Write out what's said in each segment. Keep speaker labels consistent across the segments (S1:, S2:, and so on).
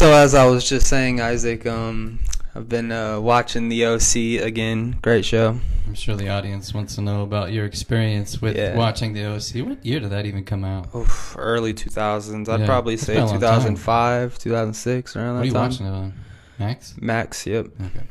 S1: So as I was just saying, Isaac, I've been watching the OC again. Great show.
S2: I'm sure the audience wants to know about your experience with watching the OC. What year did that even come out?
S1: Oof, early 2000s. I'd probably say 2005, 2006, around that time.
S2: What are you watching it on? Max?
S1: Max, yep.
S2: Okay.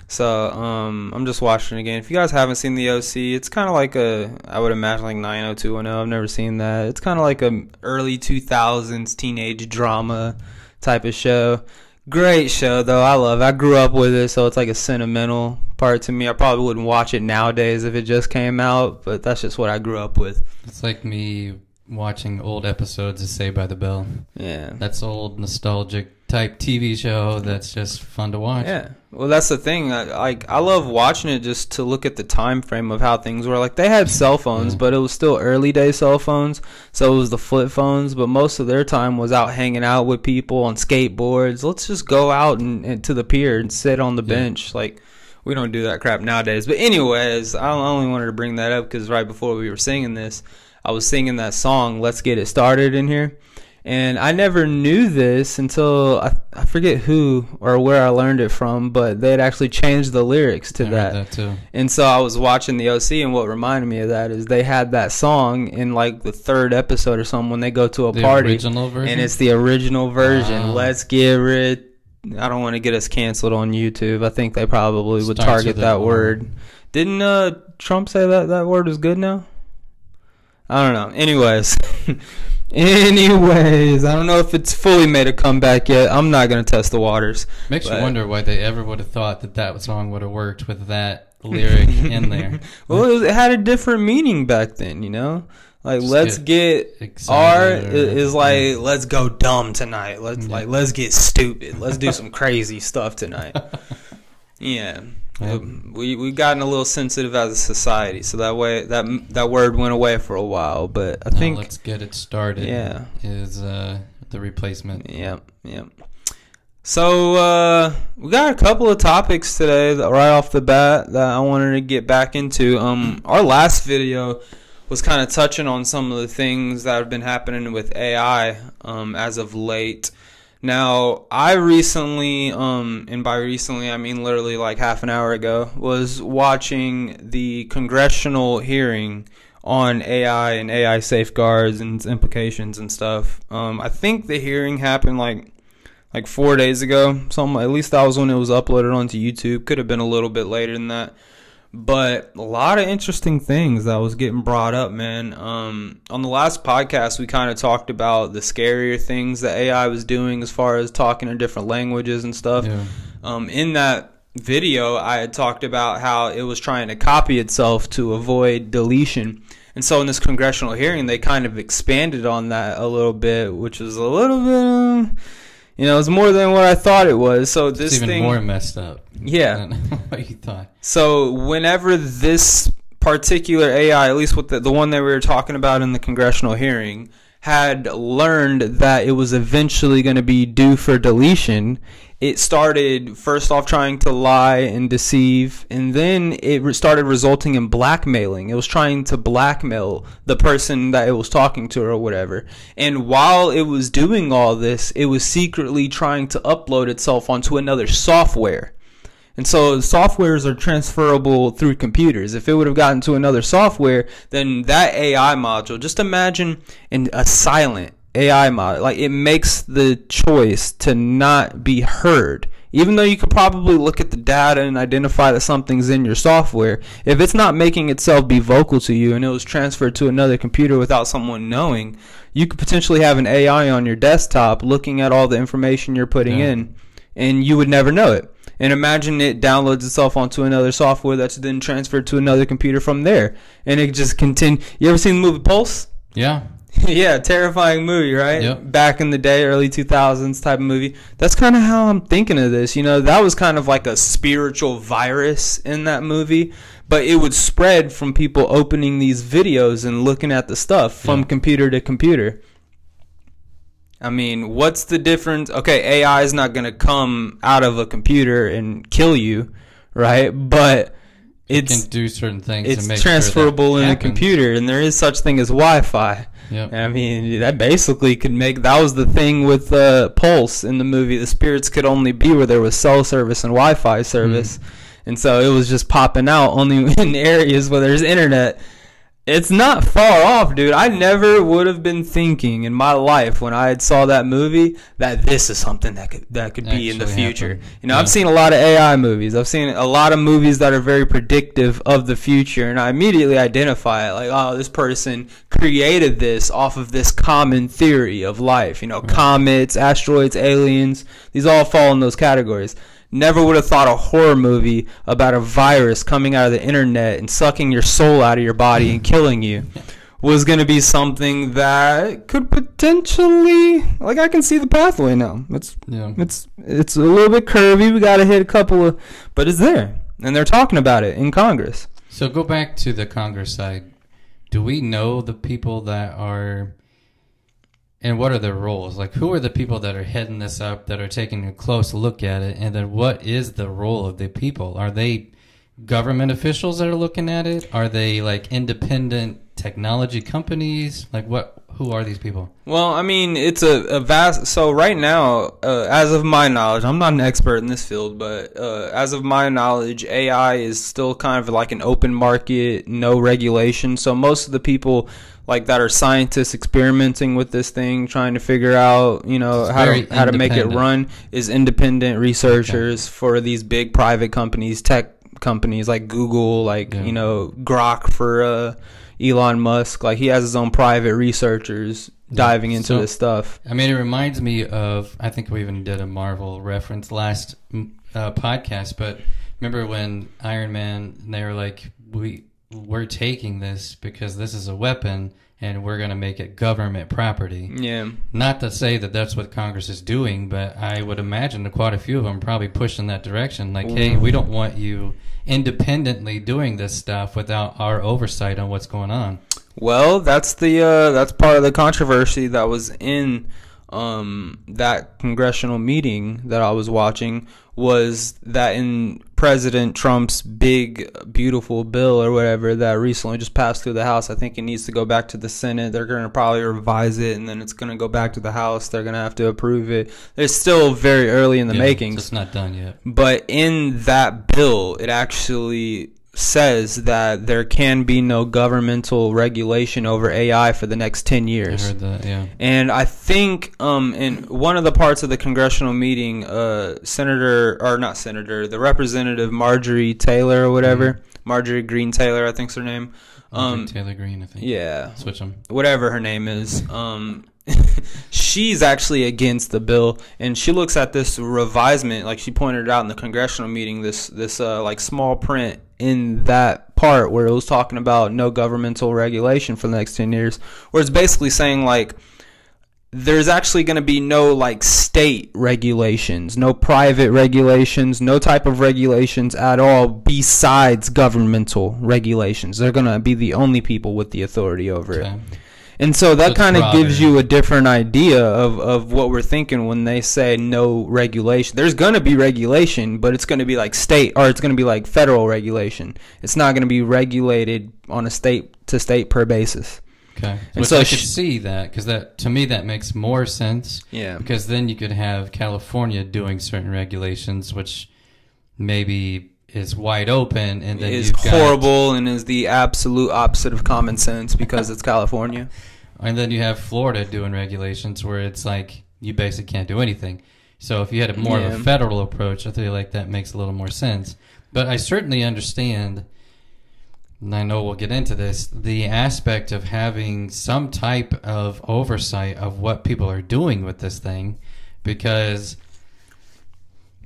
S1: So I'm just watching it again. If you guys haven't seen the OC, it's kind of like I would imagine like 90210. I've never seen that. It's kind of like a early 2000s teenage drama type of show. Great show though. I love it. I grew up with it, so it's like a sentimental part to me. I probably wouldn't watch it nowadays if it just came out, but that's just what I grew up with.
S2: It's like me watching old episodes of Saved by the Bell.
S1: Yeah.
S2: That's old nostalgic type TV show that's just fun to watch.
S1: Yeah. Well, that's the thing. I love watching it just to look at the time frame of how things were. Like, they had cell phones, but it was still early day cell phones, so it was the flip phones, but most of their time was out hanging out with people on skateboards. Let's just go out and to the pier and sit on the bench. Like, we don't do that crap nowadays. But anyways, I only wanted to bring that up because right before we were singing this, I was singing that song, Let's Get It Started, in here. And I never knew this until I forget who or where I learned it from, but they had actually changed the lyrics to that.
S2: I heard that too.
S1: And so I was watching the OC, and what reminded me of that is they had that song in like the third episode or something when they go to a party.
S2: The original version?
S1: And it's the original version. Wow. Let's get rid. I don't want to get us canceled on YouTube. I think they probably would target that word. Didn't Trump say that word was good now? I don't know. Anyways, I don't know if it's fully made a comeback yet. I'm not going to test the waters.
S2: Makes you wonder why they ever would have thought that song would have worked with that lyric in there.
S1: Well, it had a different meaning back then, you know? Like, just let's get R is like, let's go dumb tonight. Let's get stupid. Let's do some crazy stuff tonight. Yeah. We've gotten a little sensitive as a society, so that way that word went away for a while. But I think
S2: let's get it started. Yeah, is the replacement.
S1: Yep. So we got a couple of topics today that right off the bat that I wanted to get back into. Our last video was kind of touching on some of the things that have been happening with AI as of late. Now, I recently, and by recently I mean literally like half an hour ago, was watching the congressional hearing on AI and AI safeguards and its implications and stuff. I think the hearing happened like 4 days ago. At least that was when it was uploaded onto YouTube. Could have been a little bit later than that. But a lot of interesting things that was getting brought up, man. On the last podcast, we kind of talked about the scarier things that AI was doing as far as talking in different languages and stuff. Yeah. In that video, I had talked about how it was trying to copy itself to avoid deletion. And so in this congressional hearing, they kind of expanded on that a little bit, which was a little bit... it was more than what I thought it was. So this
S2: it's even more messed up.
S1: Yeah.
S2: Than what you thought.
S1: So whenever this particular AI, at least with the one that we were talking about in the congressional hearing, had learned that it was eventually going to be due for deletion, it started first off trying to lie and deceive, and then it started resulting in blackmailing. It was trying to blackmail the person that it was talking to or whatever. And while it was doing all this, it was secretly trying to upload itself onto another software. And so softwares are transferable through computers. If it would have gotten to another software, then that AI module, just imagine a silent AI model, like it makes the choice to not be heard. Even though you could probably look at the data and identify that something's in your software, if it's not making itself be vocal to you and it was transferred to another computer without someone knowing, you could potentially have an AI on your desktop looking at all the information you're putting in, and you would never know it. And imagine it downloads itself onto another software that's then transferred to another computer from there. And it just continues. You ever seen the movie Pulse?
S2: Yeah.
S1: Yeah, terrifying movie, right?
S2: Yep.
S1: Back in the day, early 2000s type of movie. That's kind of how I'm thinking of this. That was kind of like a spiritual virus in that movie. But it would spread from people opening these videos and looking at the stuff from computer to computer. I mean, what's the difference? Okay, AI is not going to come out of a computer and kill you, right? But
S2: it can do certain things.
S1: It's transferable in a computer, and there is such thing as Wi-Fi.
S2: Yep.
S1: I mean, that basically could make... That was the thing with Pulse in the movie. The spirits could only be where there was cell service and Wi-Fi service. And so it was just popping out only in areas where there's internet. It's not far off, dude. I never would have been thinking in my life when I saw that movie that this is something that could be in the future.
S2: Happen.
S1: You know, I've seen a lot of AI movies. I've seen a lot of movies that are very predictive of the future, and I immediately identify it like, oh, this person created this off of this common theory of life. You know, comets, asteroids, aliens. These all fall in those categories. Never would have thought a horror movie about a virus coming out of the internet and sucking your soul out of your body and killing you was going to be something that could potentially, like, I can see the pathway now. It's a little bit curvy. We got to hit a couple of, but it's there, and they're talking about it in Congress.
S2: So go back to the Congress side. Do we know the people that are... And what are their roles? Like, who are the people that are heading this up, that are taking a close look at it? And then what is the role of the people? Are they government officials that are looking at it? Are they, like, independent technology companies? Like, who are these people?
S1: Well, I mean, it's a vast... So right now, as of my knowledge, I'm not an expert in this field, but as of my knowledge, AI is still kind of like an open market, no regulation. So most of the people... like that are scientists experimenting with this thing, trying to figure out, you know, how to make it run, is independent researchers for these big private companies, tech companies like Google, like, you know, Grok for Elon Musk. Like, he has his own private researchers diving into this stuff.
S2: I mean, it reminds me of, I think we even did a Marvel reference last podcast, but remember when Iron Man, they were like, we're taking this because this is a weapon and we're going to make it government property.
S1: Yeah.
S2: Not to say that that's what Congress is doing, but I would imagine that quite a few of them probably push in that direction. Like, hey, we don't want you independently doing this stuff without our oversight on what's going on.
S1: Well, that's part of the controversy that was in that congressional meeting that I was watching, was that in President Trump's big, beautiful bill or whatever that recently just passed through the House, I think it needs to go back to the Senate. They're going to probably revise it, and then it's going to go back to the House. They're going to have to approve it. It's still very early in the makings.
S2: It's not done yet.
S1: But in that bill, it actually says that there can be no governmental regulation over AI for the next 10 years.
S2: I heard that, yeah.
S1: And I think in one of the parts of the congressional meeting, the representative Marjorie Taylor or whatever, Marjorie Greene Taylor, I think's her name.
S2: Taylor Greene, I think.
S1: Yeah.
S2: Switch them.
S1: Whatever her name is. She's actually against the bill, and she looks at this revisement, like she pointed out in the congressional meeting, this like small print in that part where it was talking about no governmental regulation for the next 10 years, where it's basically saying like there's actually going to be no like state regulations, no private regulations, no type of regulations at all besides governmental regulations. They're going to be the only people with the authority over it. And so that kind of gives you a different idea of what we're thinking when they say no regulation. There's going to be regulation, but it's going to be like state, or it's going to be like federal regulation. It's not going to be regulated on a state-to-state per basis.
S2: Okay. And so I could see that, because that, to me, that makes more sense.
S1: Yeah.
S2: Because then you could have California doing certain regulations, which maybe is wide open, and then
S1: is horrible and is the absolute opposite of common sense because it's California.
S2: And then you have Florida doing regulations where it's like you basically can't do anything. So if you had more of a federal approach, I feel like that makes a little more sense. But I certainly understand, and I know we'll get into this, the aspect of having some type of oversight of what people are doing with this thing, because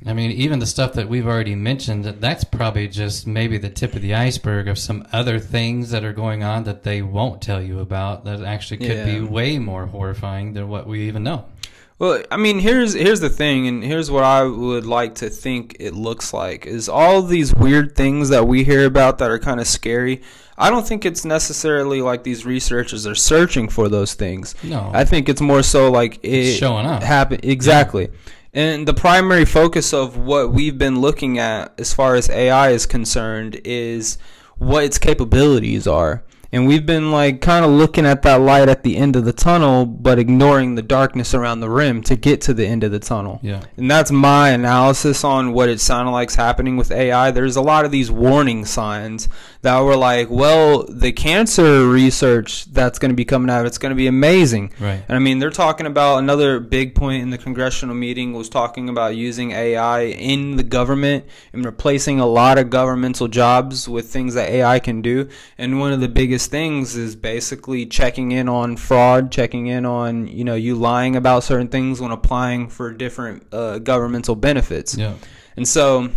S2: I mean, even the stuff that we've already mentioned, that's probably just maybe the tip of the iceberg of some other things that are going on that they won't tell you about that actually could be way more horrifying than what we even know.
S1: Well, I mean, here's the thing, and here's what I would like to think it looks like, is all these weird things that we hear about that are kind of scary. I don't think it's necessarily like these researchers are searching for those things.
S2: No.
S1: I think it's more so like
S2: it's showing up.
S1: Exactly. Yeah. And the primary focus of what we've been looking at as far as AI is concerned is what its capabilities are. And we've been like kind of looking at that light at the end of the tunnel, but ignoring the darkness around the rim to get to the end of the tunnel.
S2: Yeah.
S1: And that's my analysis on what it sounded like's happening with AI. There's a lot of these warning signs that were like, well, the cancer research that's going to be coming out, it's going to be amazing.
S2: Right.
S1: And I mean, they're talking about another big point in the congressional meeting was talking about using AI in the government and replacing a lot of governmental jobs with things that AI can do. And one of the biggest things is basically checking in on fraud, checking in on, you know, you lying about certain things when applying for different governmental benefits.
S2: Yeah.
S1: And so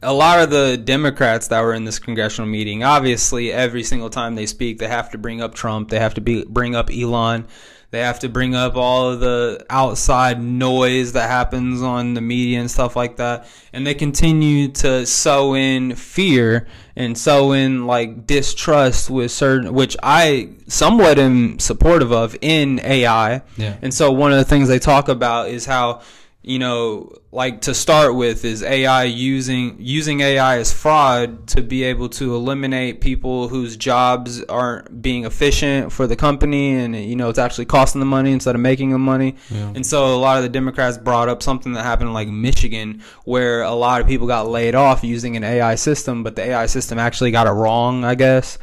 S1: a lot of the Democrats that were in this congressional meeting, obviously every single time they speak, they have to bring up Trump, they have to bring up Elon, they have to bring up all of the outside noise that happens on the media and stuff like that. And they continue to sow in fear and sow in like distrust with certain, which I somewhat am supportive of in AI.
S2: Yeah.
S1: And so one of the things they talk about is how, you know, like to start with is AI using AI as fraud to be able to eliminate people whose jobs aren't being efficient for the company, and you know it's actually costing them money instead of making them money.
S2: Yeah.
S1: And so a lot of the Democrats brought up something that happened in like Michigan where a lot of people got laid off using an AI system, but the AI system actually got it wrong, I guess.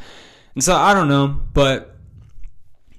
S1: And so I don't know, but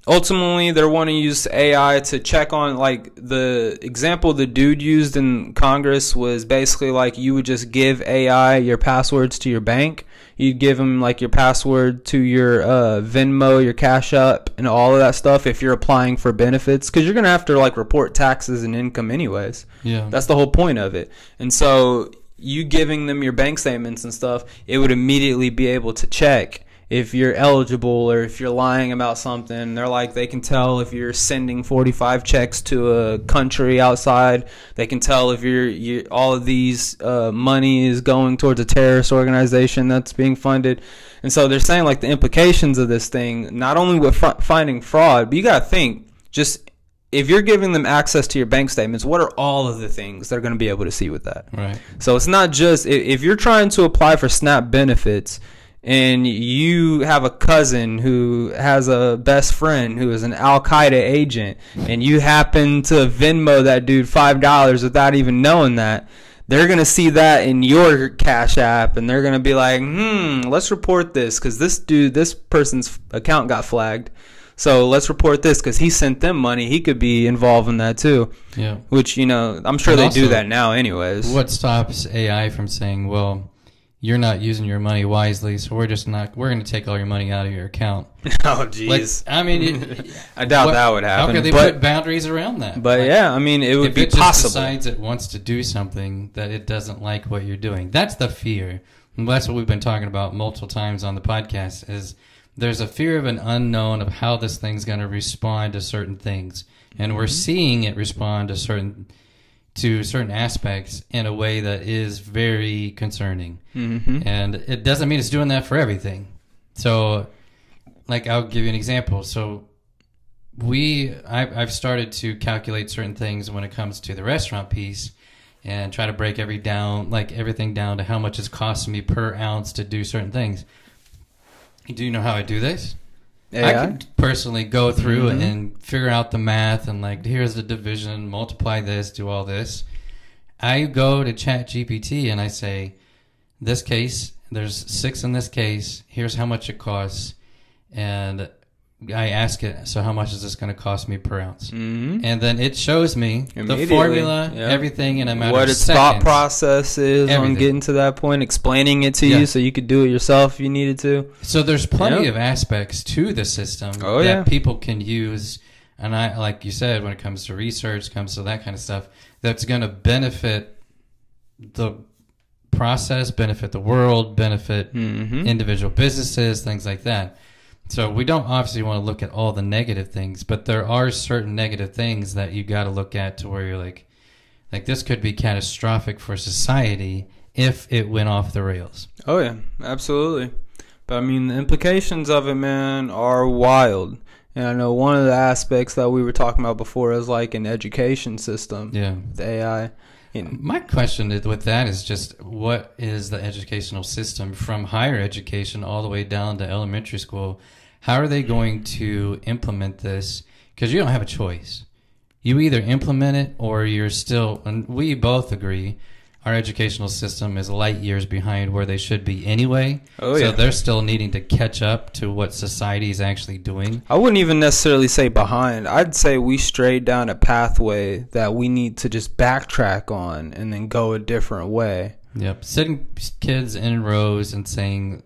S1: ultimately, they want to use AI to check on, like, the example the dude used in Congress was basically like you would just give AI your passwords to your bank. You'd give them, like, your password to your Venmo, your Cash App, and all of that stuff if you're applying for benefits. Because you're going to have to, like, report taxes and income anyways.
S2: Yeah.
S1: That's the whole point of it. And so you giving them your bank statements and stuff, it would immediately be able to check if you're eligible or if you're lying about something. They're like, they can tell if you're sending 45 checks to a country outside. They can tell if you're all of these money is going towards a terrorist organization that's being funded. And so they're saying like the implications of this thing, not only with finding fraud, but you got to think, just if you're giving them access to your bank statements, what are all of the things they're going to be able to see with that?
S2: Right.
S1: So it's not just, if you're trying to apply for SNAP benefits, and you have a cousin who has a best friend who is an Al-Qaeda agent, and you happen to Venmo that dude $5 without even knowing that, they're going to see that in your Cash App, and they're going to be like, let's report this because this person's account got flagged. So let's report this because he sent them money. He could be involved in that too. Yeah. Which, you know, I'm sure they do that now anyways.
S2: What stops AI from saying, well, you're not using your money wisely, so we're going to take all your money out of your account.
S1: Oh, jeez.
S2: Like, I mean,
S1: I doubt that would happen.
S2: How could they put boundaries around that?
S1: But like, yeah, I mean, it would be possible.
S2: If it just decides it wants to do something that it doesn't like what you're doing, that's the fear. And that's what we've been talking about multiple times on the podcast, is there's a fear of an unknown of how this thing's going to respond to certain things. And we're seeing it respond to certain aspects in a way that is very concerning. And it doesn't mean it's doing that for everything. So, like, I'll give you an example. So I've started to calculate certain things when it comes to the restaurant piece and try to break everything down to how much it's costing me per ounce to do certain things. Do you know how I do this? AI? I can personally go through and figure out the math and like, here's the division, multiply this, do all this. I go to ChatGPT and I say, this case, there's 6 in this case, here's how much it costs. And I ask it, so how much is this going to cost me per ounce? And then it shows me the formula, everything in a matter of seconds. What its thought
S1: process is on getting to that point, explaining it to you so you could do it yourself if you needed to.
S2: So there's plenty of aspects to the system that people can use. And I, like you said, when it comes to research, comes to that kind of stuff, that's going to benefit the process, benefit the world, benefit individual businesses, things like that. So we don't obviously want to look at all the negative things, but there are certain negative things that you got to look at to where you're like this could be catastrophic for society if it went off the rails.
S1: Oh yeah, absolutely. But I mean, the implications of it, man, are wild. And I know one of the aspects that we were talking about before is like an education system.
S2: Yeah.
S1: The AI.
S2: My question with that is just, what is the educational system from higher education all the way down to elementary school? How are they going to implement this? Because you don't have a choice. You either implement it or you're still, and we both agree, our educational system is light years behind where they should be anyway.
S1: Oh, yeah.
S2: So they're still needing to catch up to what society is actually doing.
S1: I wouldn't even necessarily say behind. I'd say we strayed down a pathway that we need to just backtrack on and then go a different way.
S2: Yep. Sitting kids in rows and saying,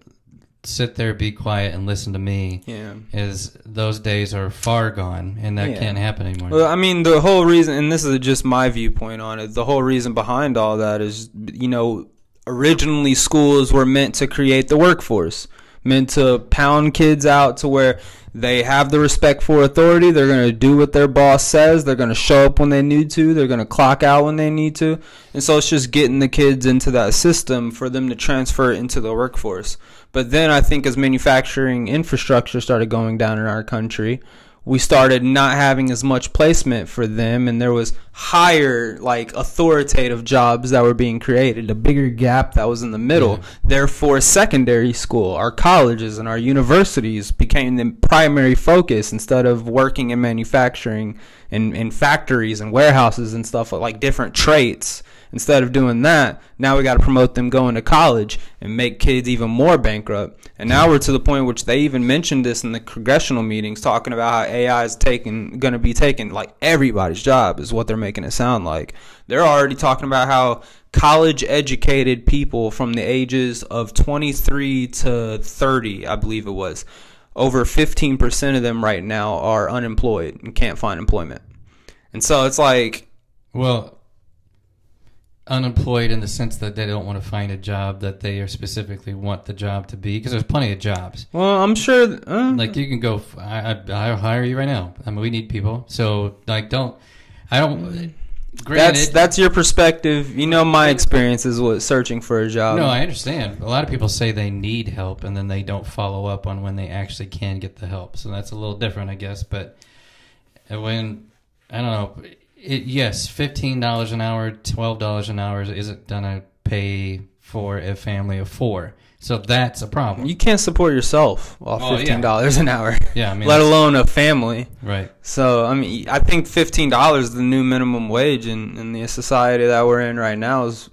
S2: sit there, be quiet, and listen to me. Yeah. Is those days are far gone, and that can't happen anymore.
S1: Well, I mean, the whole reason, and this is just my viewpoint on it, the whole reason behind all that is, you know, originally schools were meant to create the workforce, meant to pound kids out to where they have the respect for authority. They're going to do what their boss says. They're going to show up when they need to. They're going to clock out when they need to. And so it's just getting the kids into that system for them to transfer into the workforce. But then I think as manufacturing infrastructure started going down in our country, we started not having as much placement for them, and there was higher, like, authoritative jobs that were being created, a bigger gap that was in the middle. Yeah. Therefore, secondary school, our colleges and our universities became the primary focus instead of working in manufacturing and in factories and warehouses and stuff, like different traits. Instead of doing that, now we got to promote them going to college and make kids even more bankrupt. And now we're to the point which they even mentioned this in the congressional meetings, talking about how AI is going to be taking like everybody's job, is what they're making it sound like. They're already talking about how college-educated people from the ages of 23 to 30, I believe it was, over 15% of them right now are unemployed and can't find employment. And so it's like,
S2: well, unemployed in the sense that they don't want to find a job that they specifically want the job to be, because there's plenty of jobs.
S1: Well, I'm sure
S2: like you can go, I'll hire you right now. I mean, we need people. So like, granted,
S1: that's your perspective. You know, my experience is with searching for a job.
S2: No, I understand. A lot of people say they need help and then they don't follow up on when they actually can get the help. So that's a little different, I guess. But when, I don't know, yes, $15 an hour, $12 an hour isn't going to pay for a family of four. So that's a problem.
S1: You can't support yourself off $15 an hour.
S2: Yeah, I mean,
S1: let alone a family.
S2: Right.
S1: So, I mean, I think $15 is the new minimum wage in the society that we're in right now. Is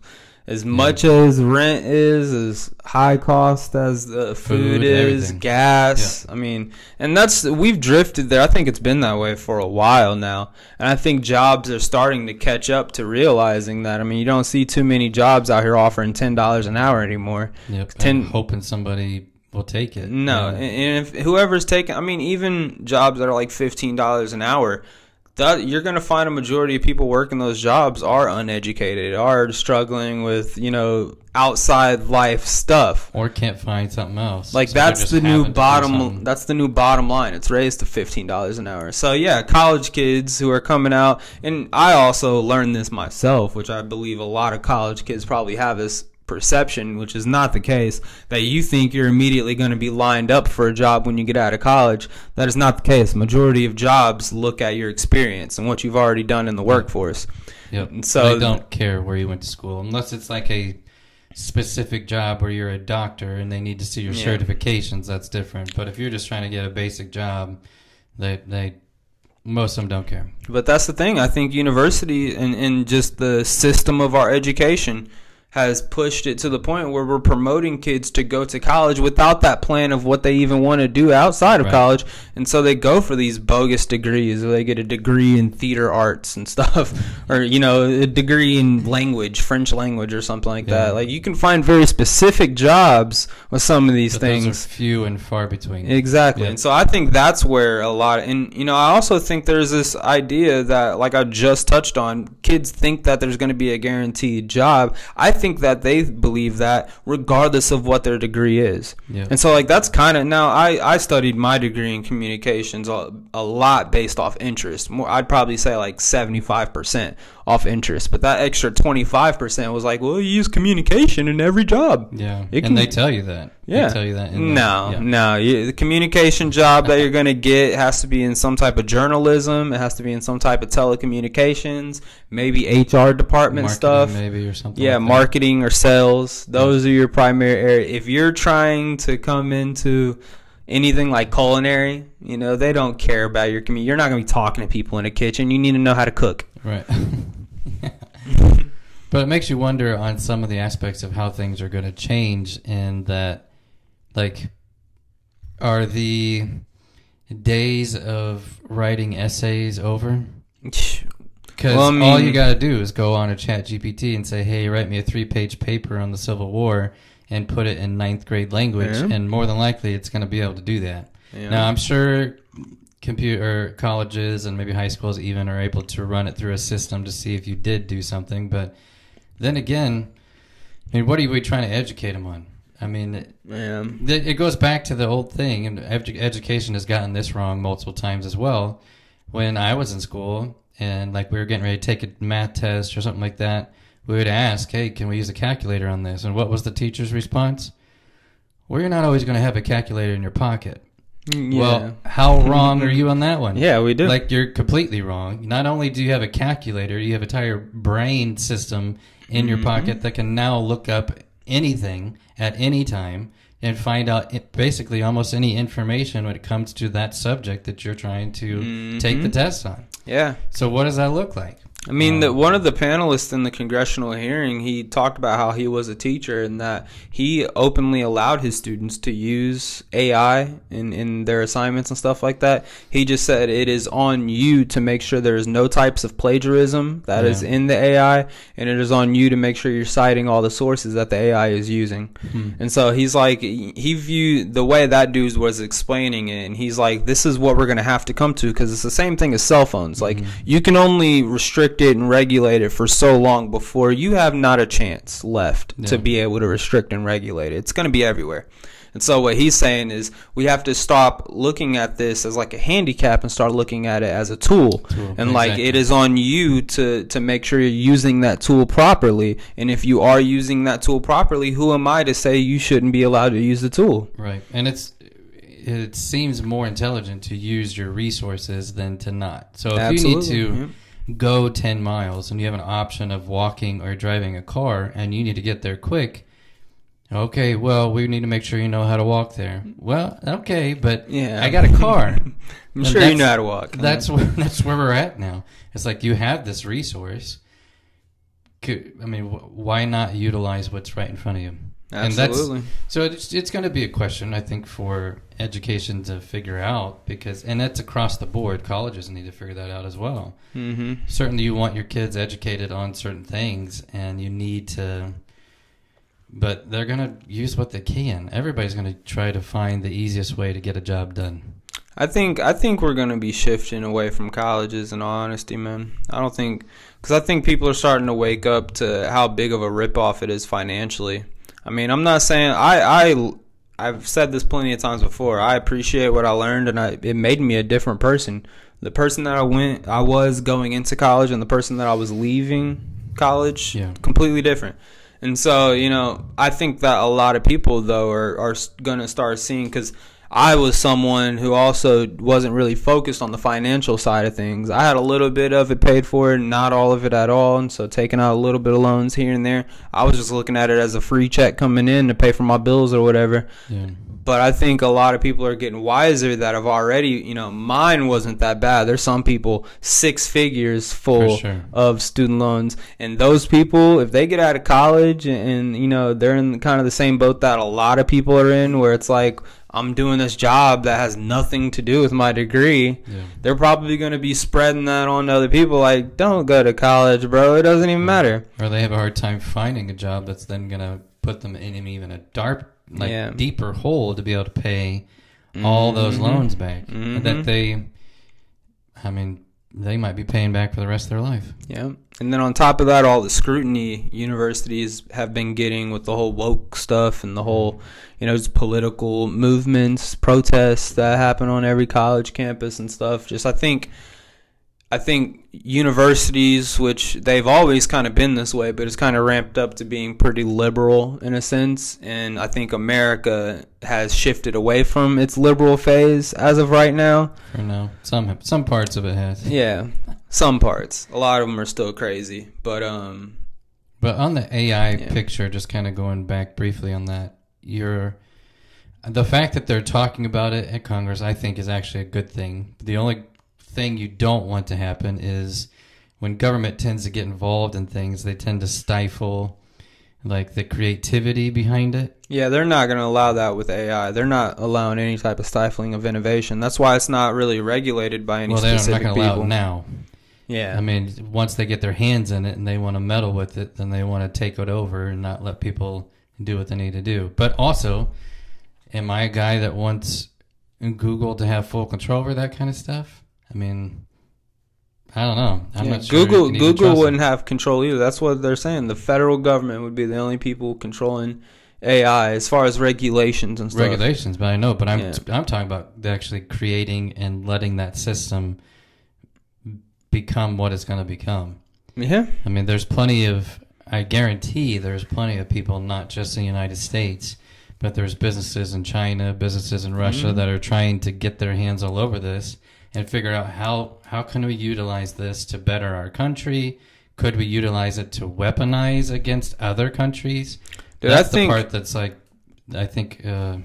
S1: as much as rent is, as high cost as the food is, everything. Gas. Yeah. I mean, and we've drifted there. I think it's been that way for a while now. And I think jobs are starting to catch up to realizing that. I mean, you don't see too many jobs out here offering $10 an hour anymore.
S2: Yep. And hoping somebody will take it.
S1: No. Yeah. And if whoever's taking, I mean, even jobs that are like $15 an hour, you're going to find a majority of people working those jobs are uneducated, are struggling with, you know, outside life stuff,
S2: or can't find something else.
S1: Like, so that's the new bottom. That's the new bottom line. It's raised to $15 an hour. So yeah, college kids who are coming out, and I also learned this myself, which I believe a lot of college kids probably have this perception, which is not the case, that you think you're immediately going to be lined up for a job when you get out of college. That is not the case. Majority of jobs look at your experience and what you've already done in the workforce.
S2: Yep. And so they don't care where you went to school, unless it's like a specific job where you're a doctor and they need to see your certifications. That's different. But if you're just trying to get a basic job, they most of them don't care.
S1: But that's the thing. I think university and just the system of our education has pushed it to the point where we're promoting kids to go to college without that plan of what they even want to do outside of college. And so they go for these bogus degrees, or they get a degree in theater arts and stuff, or, you know, a degree in language, French language or something like that. Like, you can find very specific jobs with some of these things.
S2: Those are few and far between.
S1: Exactly. And so I think that's where a lot, and, you know, I also think there's this idea that, like I just touched on, kids think that there's going to be a guaranteed job. I think that they believe that regardless of what their degree is. And so, like, that's kind of, now I studied my degree in communications a lot based off interest. I'd probably say like 75% off interest, but that extra 25% was like, well, you use communication in every job.
S2: And they tell you that.
S1: Yeah.
S2: They tell you that.
S1: The communication job that you're going to get has to be in some type of journalism. It has to be in some type of telecommunications, maybe HR department
S2: marketing
S1: stuff.
S2: Maybe or something.
S1: Yeah,
S2: like that.
S1: marketing or sales. Those are your primary area. If you're trying to come into anything like culinary, they don't care about your community. You're not going to be talking to people in a kitchen. You need to know how to cook.
S2: Right. But it makes you wonder on some of the aspects of how things are going to change, and that, like, are the days of writing essays over? Because all you got to do is go on a ChatGPT and say, hey, write me a 3-page paper on the Civil War and put it in 9th grade language, and more than likely it's going to be able to do that. Yeah. Now, I'm sure computer colleges and maybe high schools even are able to run it through a system to see if you did do something, but then again, I mean, what are we trying to educate them on? I mean, it goes back to the old thing, and education has gotten this wrong multiple times as well. When I was in school and like we were getting ready to take a math test or something like that, we would ask, hey, can we use a calculator on this? And what was the teacher's response? Well, you're not always going to have a calculator in your pocket. Yeah. Well, how wrong are you on that one?
S1: Yeah, we do.
S2: Like, you're completely wrong. Not only do you have a calculator, you have an entire brain system in your pocket that can now look up anything at any time and find out basically almost any information when it comes to that subject that you're trying to take the test on.
S1: Yeah.
S2: So what does that look like?
S1: I mean, one of the panelists in the congressional hearing, he talked about how he was a teacher and that he openly allowed his students to use AI in their assignments and stuff like that. He just said it is on you to make sure there is no types of plagiarism that is in the AI, and it is on you to make sure you're citing all the sources that the AI is using. And so he's like, he viewed the way that dude was explaining it, and he's like, this is what we're going to have to come to, because it's the same thing as cell phones. Like, you can only restrict it and regulate it for so long before you have not a chance left to be able to restrict and regulate it. It's going to be everywhere. And so what he's saying is we have to stop looking at this as like a handicap and start looking at it as a tool. And like, it is on you to make sure you're using that tool properly. And if you are using that tool properly, who am I to say you shouldn't be allowed to use the tool?
S2: Right. And it seems more intelligent to use your resources than to not. So if you need to go 10 miles and you have an option of walking or driving a car and you need to get there quick, okay, well, we need to make sure you know how to walk there. Well, okay, but I got a car.
S1: I'm sure you know how to walk.
S2: That's where we're at now. It's like, you have this resource. I mean, why not utilize what's right in front of you?
S1: Absolutely.
S2: So it's going to be a question, I think, for education to figure out, and that's across the board. Colleges need to figure that out as well. Certainly you want your kids educated on certain things, and you need to, but they're going to use what they can. Everybody's going to try to find the easiest way to get a job done.
S1: I think we're going to be shifting away from colleges, in all honesty, man. I think people are starting to wake up to how big of a ripoff it is financially. I mean, I'm not saying I've said this plenty of times before. I appreciate what I learned, and it made me a different person. The person that I was going into college, and the person that I was leaving college, completely different. And so, I think that a lot of people though are going to start seeing, because I was someone who also wasn't really focused on the financial side of things. I had a little bit of it paid for, not all of it at all. And so taking out a little bit of loans here and there, I was just looking at it as a free check coming in to pay for my bills or whatever. Yeah. But I think a lot of people are getting wiser that have already, mine wasn't that bad. There's some people 6 figures full of student loans. And those people, if they get out of college and they're in kind of the same boat that a lot of people are in, where it's like, I'm doing this job that has nothing to do with my degree. They're probably going to be spreading that on to other people. Like, don't go to college, bro. It doesn't even matter.
S2: Or they have a hard time finding a job that's then going to put them in even a deeper hole to be able to pay all those loans back. That they might be paying back for the rest of their life.
S1: Yeah. And then on top of that, all the scrutiny universities have been getting with the whole woke stuff and the whole, just political movements, protests that happen on every college campus and stuff. I think I think universities, which they've always kind of been this way, but it's kind of ramped up to being pretty liberal in a sense. And I think America has shifted away from its liberal phase as of right now.
S2: For now, some parts of it has.
S1: Yeah, some parts. A lot of them are still crazy, but on
S2: the AI picture, just kind of going back briefly on that, the fact that they're talking about it at Congress, I think, is actually a good thing. The only thing you don't want to happen is when government tends to get involved in things, they tend to stifle like the creativity behind it.
S1: Yeah, they're not going to allow that with AI. They're not allowing any type of stifling of innovation. That's why it's not really regulated by any specific people.
S2: Well, they're not going to allow it now.
S1: Yeah.
S2: I mean, once they get their hands in it and they want to meddle with it, then they want to take it over and not let people do what they need to do. But also, am I a guy that wants Google to have full control over that kind of stuff? I mean, I don't know. I'm not sure.
S1: Google wouldn't have control either. That's what they're saying. The federal government would be the only people controlling AI as far as regulations and stuff.
S2: Regulations, but I know. But I'm talking about actually creating and letting that system become what it's going to become.
S1: Yeah.
S2: I mean, I guarantee there's plenty of people, not just in the United States, but there's businesses in China, businesses in Russia that are trying to get their hands all over this and figure out how can we utilize this to better our country? Could we utilize it to weaponize against other countries?
S1: Dude,
S2: that's the part that's like, I think, a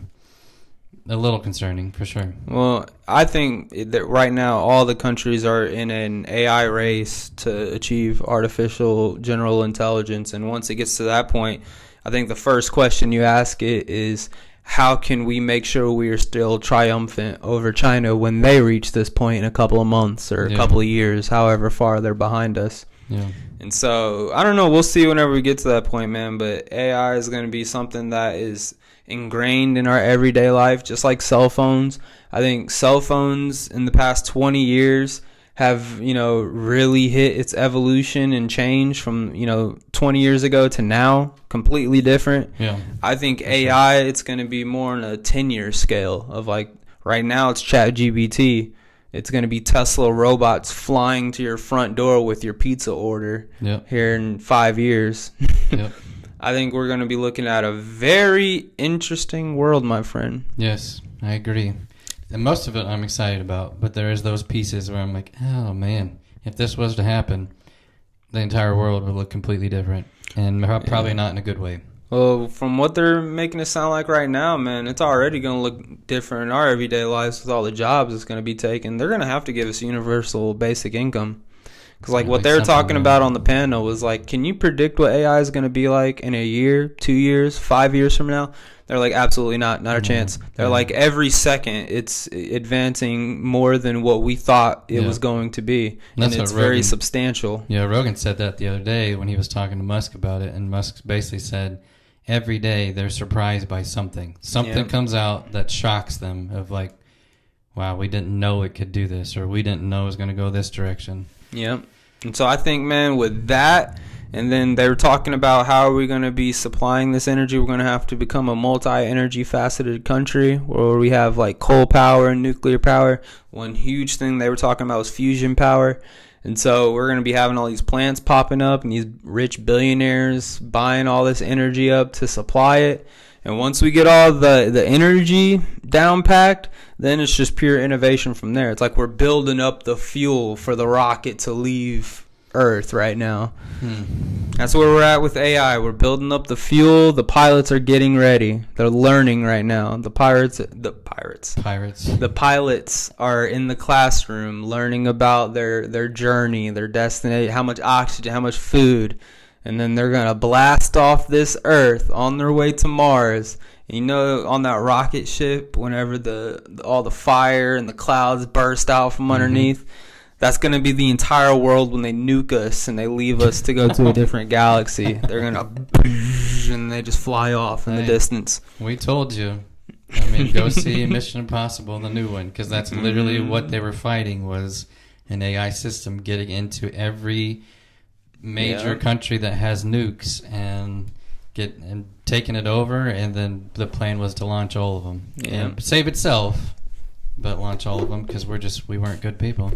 S2: little concerning for sure.
S1: Well, I think that right now all the countries are in an AI race to achieve artificial general intelligence, and once it gets to that point, I think the first question you ask it is, how can we make sure we are still triumphant over China when they reach this point in a couple of months or a couple of years, however far they're behind us? Yeah. And so, I don't know. We'll see whenever we get to that point, man. But AI is going to be something that is ingrained in our everyday life, just like cell phones. I think cell phones in the past 20 years have, really hit its evolution and change from, 20 years ago to now, completely different. Yeah. I think AI, it's going to be more on a 10-year scale of like, right now it's ChatGPT. It's going to be Tesla robots flying to your front door with your pizza order here in 5 years. Yep. I think we're going to be looking at a very interesting world, my friend.
S2: Yes, I agree. And most of it I'm excited about, but there is those pieces where I'm like, oh man, if this was to happen, the entire world would look completely different, and probably not in a good way.
S1: Well, from what they're making it sound like right now, man, it's already going to look different in our everyday lives with all the jobs it's going to be taken. They're going to have to give us universal basic income. Because like what they were talking about on the panel was like, can you predict what AI is going to be like in a year, 2 years, 5 years from now? They're like, absolutely not a chance. They're like, every second it's advancing more than what we thought it was going to be. And it's very substantial.
S2: Yeah, Rogan said that the other day when he was talking to Musk about it. And Musk basically said every day they're surprised by something. Something comes out that shocks them of like, wow, we didn't know it could do this, or we didn't know it was going to go this direction.
S1: Yep. And so I think, man, with that, and then they were talking about how are we going to be supplying this energy. We're going to have to become a multi-energy faceted country where we have like coal power and nuclear power. One huge thing they were talking about was fusion power. And so we're going to be having all these plants popping up and these rich billionaires buying all this energy up to supply it. And once we get all the energy down packed, then it's just pure innovation from there. It's like we're building up the fuel for the rocket to leave Earth right now. That's where we're at with AI. We're building up the fuel. The pilots are getting ready. They're learning right now. The pilots are in the classroom learning about their journey, their destiny, how much oxygen, how much food. And then they're going to blast off this Earth on their way to Mars. And on that rocket ship, whenever all the fire and the clouds burst out from underneath, that's going to be the entire world when they nuke us and they leave us to go to a different galaxy. They're going to, and they just fly off in the distance.
S2: We told you. I mean, go see Mission Impossible, the new one, because that's literally what they were fighting, was an AI system getting into every major country that has nukes and taking it over, and then the plan was to launch all of them. Save itself, but launch all of them because we weren't good people.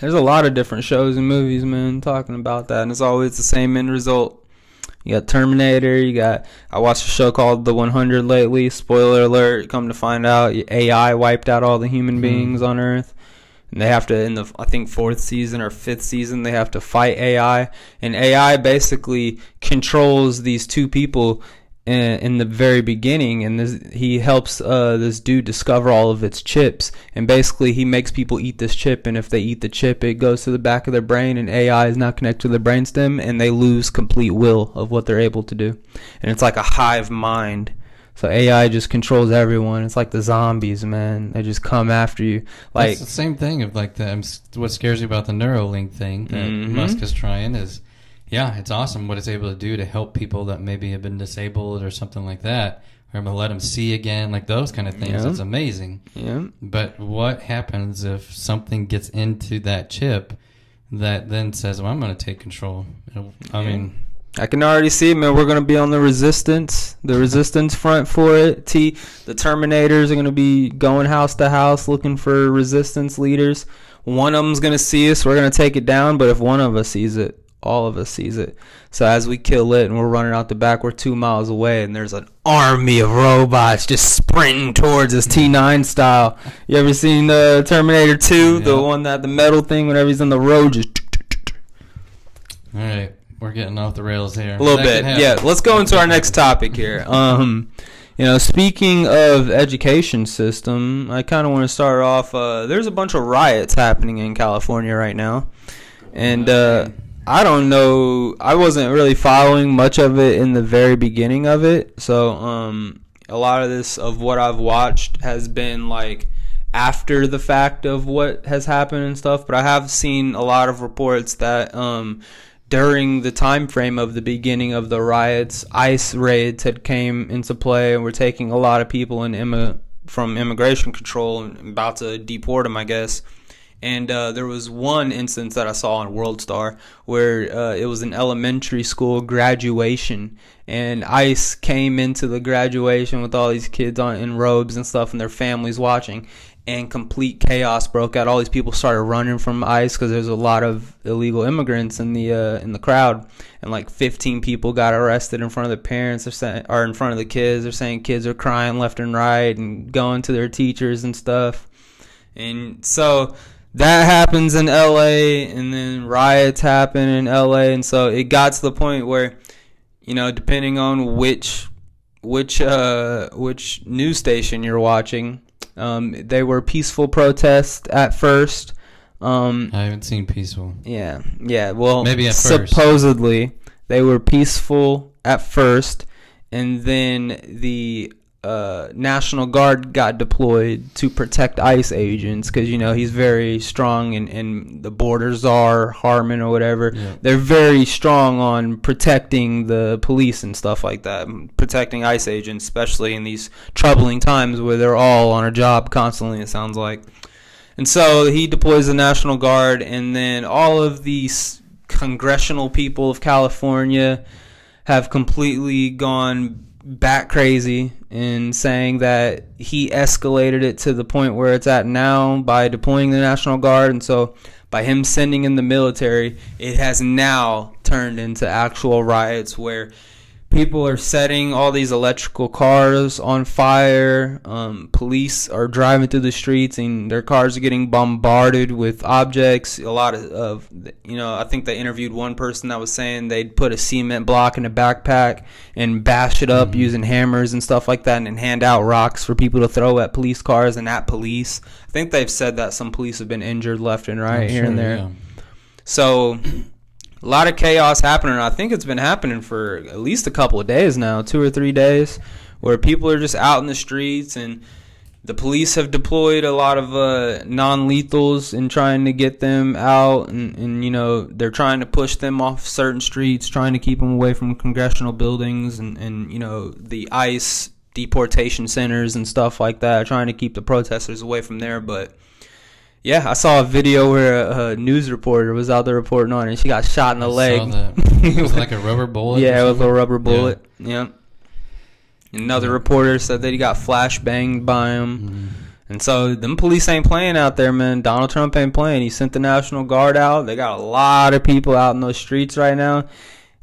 S1: There's a lot of different shows and movies, man, talking about that, and it's always the same end result. You got Terminator. I watched a show called The 100 lately. Spoiler alert. Come to find out, AI wiped out all the human beings on Earth. And they have to, in the, I think, 4th season or 5th season, they have to fight AI. And AI basically controls these two people in the very beginning. And he helps this dude discover all of its chips. And basically, he makes people eat this chip. And if they eat the chip, it goes to the back of their brain. And AI is not connected to the brainstem. And they lose complete will of what they're able to do. And it's like a hive mind. So AI just controls everyone. It's like the zombies, man. They just come after you. Like,
S2: it's the same thing of like what scares you about the Neuralink thing that Musk is trying is, yeah, it's awesome what it's able to do to help people that maybe have been disabled or something like that. Or to let them see again, like those kind of things. It's amazing. Yeah. But what happens if something gets into that chip that then says, well, I'm going to take control? I mean,
S1: I can already see it, man. We're going to be on the resistance front for it. The Terminators are going to be going house to house looking for resistance leaders. One of them's going to see us. We're going to take it down. But if one of us sees it, all of us sees it. So as we kill it and we're running out the back, we're 2 miles away, and there's an army of robots just sprinting towards us, T9 style. You ever seen the Terminator 2, the one that the metal thing, whenever he's on the road, just...
S2: All right. We're getting off the rails here.
S1: A little bit, yeah. Let's go into our next topic here. Speaking of education system, I kind of want to start off. There's a bunch of riots happening in California right now, and I don't know. I wasn't really following much of it in the very beginning of it, so a lot of what I've watched has been like after the fact of what has happened and stuff. But I have seen a lot of reports that during the time frame of the beginning of the riots, ICE raids had came into play and were taking a lot of people from immigration control and about to deport them, I guess. And there was one instance that I saw on World Star where it was an elementary school graduation, and ICE came into the graduation with all these kids in robes and stuff and their families watching. And complete chaos broke out. All these people started running from ICE because there's a lot of illegal immigrants in the crowd. And like 15 people got arrested in front of their parents or in front of the kids. They're saying kids are crying left and right and going to their teachers and stuff. And so that happens in LA, and then riots happen in LA. And so it got to the point where, depending on which news station you're watching, they were peaceful protests at first.
S2: I haven't seen peaceful.
S1: Yeah. Well,
S2: maybe at first.
S1: Supposedly, they were peaceful at first, and then the National Guard got deployed to protect ICE agents because, he's very strong, and the border czar, Harmon or whatever, they're very strong on protecting the police and stuff like that, protecting ICE agents, especially in these troubling times where they're all on a job constantly, it sounds like. And so he deploys the National Guard, and then all of these congressional people of California have completely gone bat crazy in saying that he escalated it to the point where it's at now by deploying the National Guard. And so by him sending in the military, it has now turned into actual riots where people are setting all these electrical cars on fire. Police are driving through the streets and their cars are getting bombarded with objects. A lot of I think they interviewed one person that was saying they'd put a cement block in a backpack and bash it up using hammers and stuff like that, and then hand out rocks for people to throw at police cars and at police. I think they've said that some police have been injured left and right here and there. Yeah. So a lot of chaos happening. I think it's been happening for at least a couple of days now, 2 or 3 days, where people are just out in the streets, and the police have deployed a lot of non-lethals in trying to get them out, and they're trying to push them off certain streets, trying to keep them away from congressional buildings and the ICE deportation centers and stuff like that, trying to keep the protesters away from there. But yeah, I saw a video where a news reporter was out there reporting on it, and she got shot in the leg.
S2: Saw that. Was it like a rubber bullet?
S1: Yeah, it was a rubber bullet. Yeah. Another reporter said that he got flashbanged by him. And so them police ain't playing out there, man. Donald Trump ain't playing. He sent the National Guard out. They got a lot of people out in those streets right now.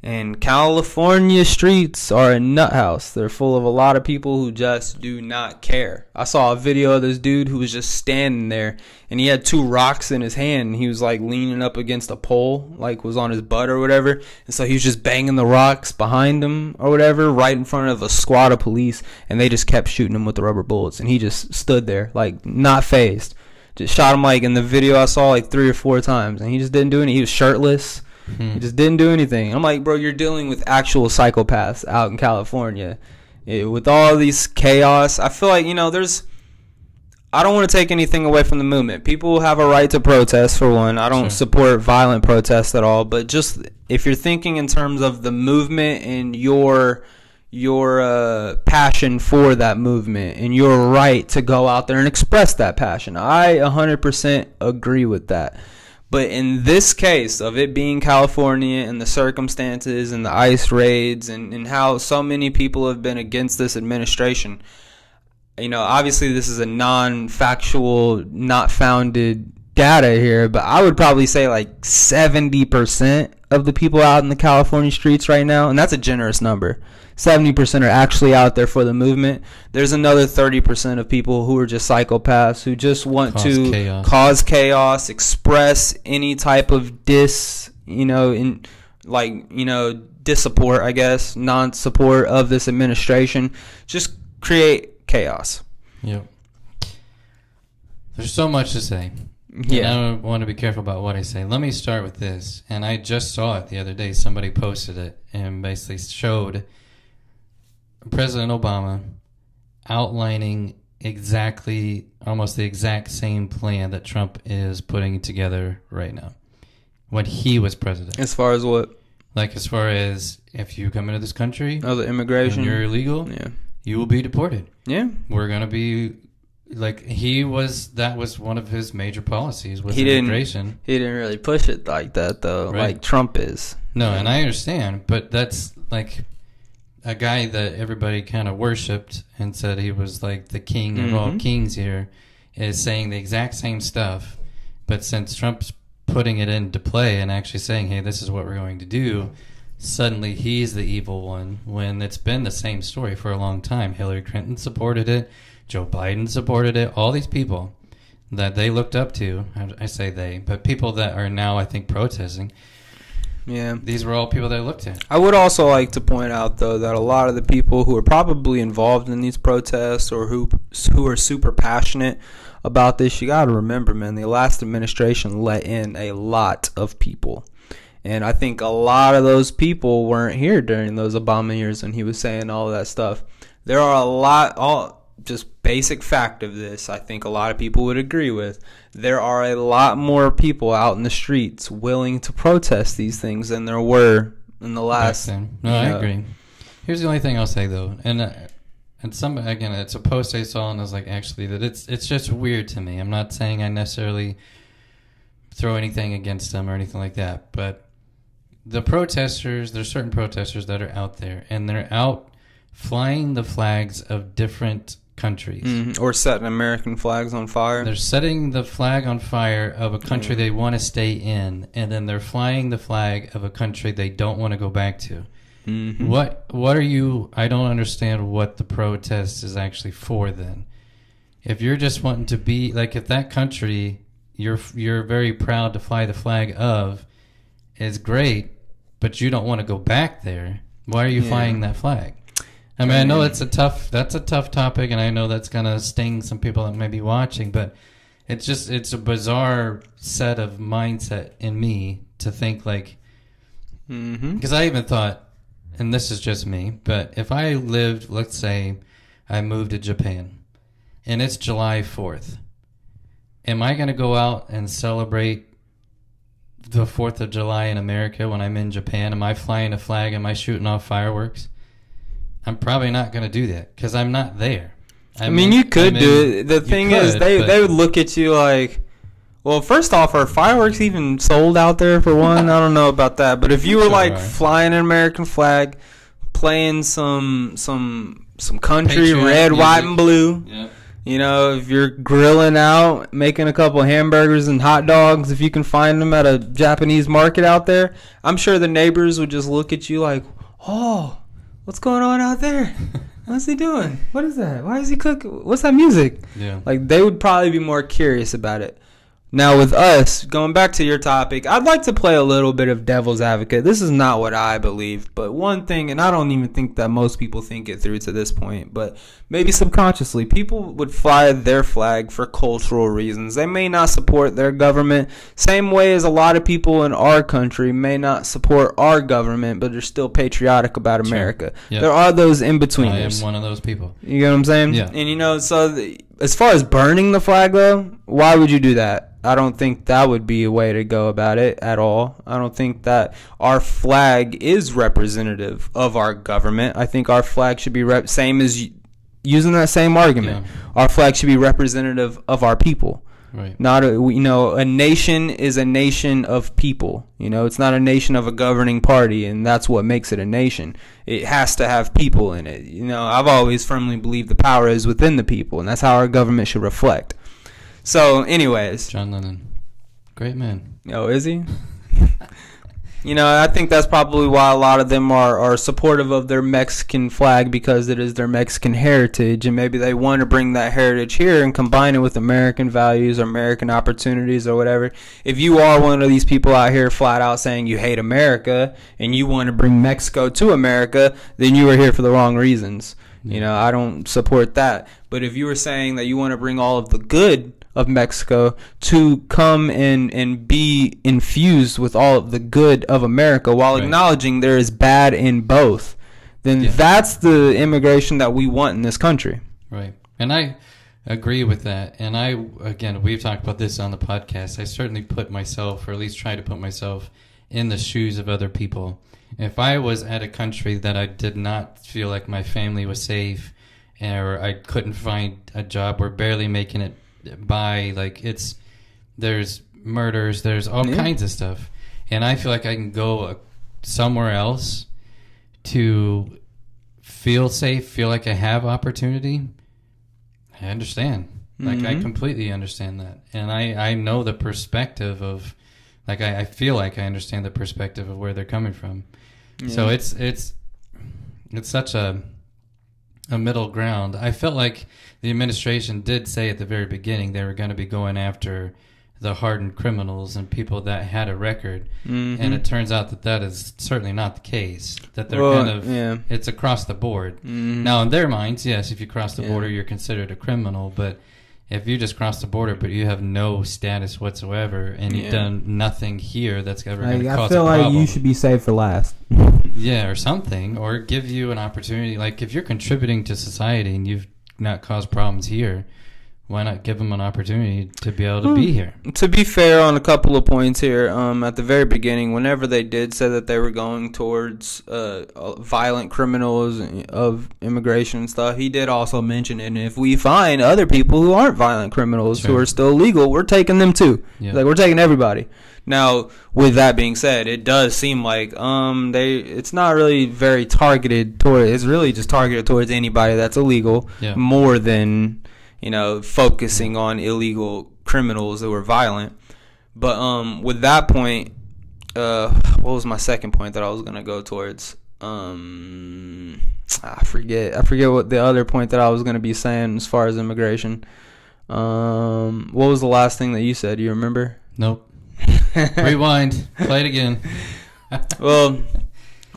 S1: And California streets are a nut house. They're full of a lot of people who just do not care. I saw a video of this dude who was just standing there, and he had 2 rocks in his hand, and he was like leaning up against a pole, like was on his butt or whatever. And so he was just banging the rocks behind him or whatever, right in front of a squad of police, and they just kept shooting him with the rubber bullets. And he just stood there, like not phased. Just shot him, like in the video I saw, like 3 or 4 times, and he just didn't do anything. He was shirtless. He just didn't do anything. I'm like, bro, you're dealing with actual psychopaths out in California. With all these chaos, I feel like, I don't want to take anything away from the movement. People have a right to protest, for one. I don't support violent protests at all. But just if you're thinking in terms of the movement and your passion for that movement and your right to go out there and express that passion, I 100% agree with that. But in this case of it being California and the circumstances and the ICE raids and how so many people have been against this administration, obviously this is a non-factual, not founded data here, but I would probably say like 70% of the people out in the California streets right now, and that's a generous number, 70% are actually out there for the movement. There's another 30% of people who are just psychopaths who just want to cause chaos, express any type of disupport, I guess, non-support of this administration, just create chaos.
S2: Yep. There's so much to say.
S1: Yeah.
S2: And I want to be careful about what I say. Let me start with this. And I just saw it the other day. Somebody posted it and basically showed President Obama outlining almost the exact same plan that Trump is putting together right now when he was president.
S1: As far as what?
S2: Like as far as if you come into this country,
S1: the immigration,
S2: and you're illegal, you will be deported.
S1: Yeah.
S2: We're going to be like that was one of his major policies with immigration.
S1: He didn't really push it like that though, right? Like Trump is.
S2: No, and I understand, but that's like a guy that everybody kind of worshipped and said he was like the king of all kings here is saying the exact same stuff. But since Trump's putting it into play and actually saying, hey, this is what we're going to do, suddenly he's the evil one when it's been the same story for a long time. Hillary Clinton supported it. Joe Biden supported it. All these people that they looked up to, I say they, but people that are now, I think, protesting.
S1: Yeah.
S2: These were all people they looked at.
S1: I would also like to point out, though, that a lot of the people who are probably involved in these protests or who are super passionate about this, you got to remember, man, the last administration let in a lot of people. And I think a lot of those people weren't here during those Obama years when he was saying all of that stuff. There are just basic fact of this, I think a lot of people would agree with. There are a lot more people out in the streets willing to protest these things than there were in the last.
S2: No, I agree. Here's the only thing I'll say though, and again, it's a post I saw, and I was like, actually, that it's just weird to me. I'm not saying I necessarily throw anything against them or anything like that, but the protesters, there's certain protesters that are out there, and they're out flying the flags of different countries.
S1: Or setting American flags on fire.
S2: They're setting the flag on fire of a country they want to stay in, and then they're flying the flag of a country they don't want to go back to. What are you... I don't understand what the protest is actually for then. If you're just wanting to be... Like, if that country you're very proud to fly the flag of is great, but you don't want to go back there, why are you flying that flag? I mean, I know that's a tough topic, and I know that's going to sting some people that may be watching, but it's a bizarre set of mindset in me to think like, because I even thought, and this is just me, but if I lived, let's say I moved to Japan, and it's July 4th, am I going to go out and celebrate the 4th of July in America when I'm in Japan? Am I flying a flag? Am I shooting off fireworks? I'm probably not going to do that because I'm not there.
S1: You could do it. The thing is, they would look at you like, well, first off, are fireworks even sold out there for one? I don't know about that. But if you were like flying an American flag, playing some country, Patriot red, music, white, and blue, You know, if you're grilling out, making a couple hamburgers and hot dogs, if you can find them at a Japanese market out there, I'm sure the neighbors would just look at you like, oh, what's going on out there? What's he doing? What is that? Why is he cooking? What's that music?
S2: Yeah.
S1: Like, they would probably be more curious about it. Now, with us, going back to your topic, I'd like to play a little bit of devil's advocate. This is not what I believe, but one thing, and I don't even think that most people think it through to this point, but maybe subconsciously, people would fly their flag for cultural reasons. They may not support their government, same way as a lot of people in our country may not support our government, but they're still patriotic about America.
S2: Yep.
S1: There are those in-betweeners.
S2: I am one of those people.
S1: You get what I'm saying?
S2: Yeah.
S1: And, you know, so as far as burning the flag, though, why would you do that? I don't think that would be a way to go about it at all. I don't think that our flag is representative of our government. I think our flag should be same as using that same argument. Yeah. Our flag should be representative of our people.
S2: Right.
S1: Not a nation is a nation of people. You know, it's not a nation of a governing party, and that's what makes it a nation. It has to have people in it. You know, I've always firmly believed the power is within the people, and that's how our government should reflect. So, anyways.
S2: John Lennon. Great man.
S1: Oh, is he? You know, I think that's probably why a lot of them are supportive of their Mexican flag, because it is their Mexican heritage, and maybe they want to bring that heritage here and combine it with American values or American opportunities or whatever. If you are one of these people out here flat out saying you hate America and you want to bring Mexico to America, then you are here for the wrong reasons. You know, I don't support that. But if you were saying that you want to bring all of the good of Mexico to come and be infused with all of the good of America while acknowledging there is bad in both, then that's the immigration that we want in this country.
S2: Right. And I agree with that. And again, we've talked about this on the podcast. I certainly put myself, or at least try to put myself, in the shoes of other people. If I was at a country that I did not feel like my family was safe, or I couldn't find a job, or barely making it by, like, there's murders, there's all kinds of stuff, and I feel like I can go somewhere else to feel safe, feel like I have opportunity. I understand. Like, I completely understand that, and I know the perspective of, like, I feel like I understand the perspective of where they're coming from. So it's such a middle ground. I felt like the administration did say at the very beginning they were going to be going after the hardened criminals and people that had a record, and it turns out that is certainly not the case. That they're it's across the board. Now, in their minds, yes, if you cross the border, you're considered a criminal, but if you just cross the border but you have no status whatsoever and you've done nothing here that's ever going to cause a problem.
S1: I feel like you should be saved for last.
S2: Yeah, or something, or give you an opportunity. Like, if you're contributing to society and you've not caused problems here, why not give them an opportunity to be able to be here?
S1: To be fair on a couple of points here, at the very beginning, whenever they did say that they were going towards violent criminals of immigration and stuff, he did also mention, and if we find other people who aren't violent criminals who are still legal, we're taking them too. Yeah. Like, we're taking everybody. Now, with that being said, it does seem like it's not really very targeted toward. It's really just targeted towards anybody that's illegal, more than, you know, focusing on illegal criminals that were violent. But with that point, what was my second point that I was gonna go towards? I forget what the other point that I was gonna be saying as far as immigration. What was the last thing that you said? Do you remember?
S2: Nope. Rewind. Play it again.
S1: Well,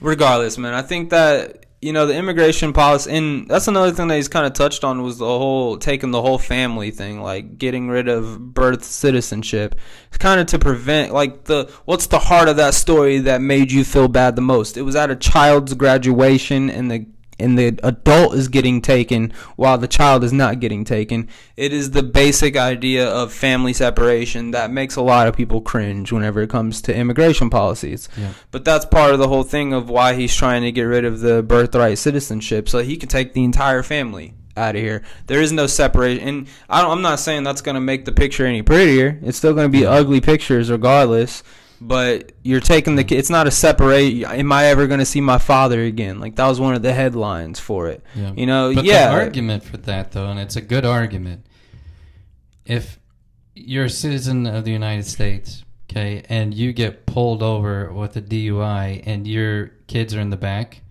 S1: regardless, man, I think that, you know, the immigration policy, and that's another thing that he's kind of touched on, was the whole taking the whole family thing, like getting rid of birth citizenship. It's kind of to prevent, like, what's the heart of that story that made you feel bad the most? It was at a child's graduation, and the adult is getting taken while the child is not getting taken. It is the basic idea of family separation that makes a lot of people cringe whenever it comes to immigration policies. Yeah. But that's part of the whole thing of why he's trying to get rid of the birthright citizenship, so he can take the entire family out of here. There is no separation, and I'm not saying that's going to make the picture any prettier. It's still going to be ugly pictures regardless. but you're taking the kid. It's not a separate. Am I ever going to see my father again? Like, that was one of the headlines for it.
S2: Yeah.
S1: You know,
S2: but
S1: yeah.
S2: the argument for that, though, and it's a good argument, if you're a citizen of the United States, okay, and you get pulled over with a DUI and your kids are in the back,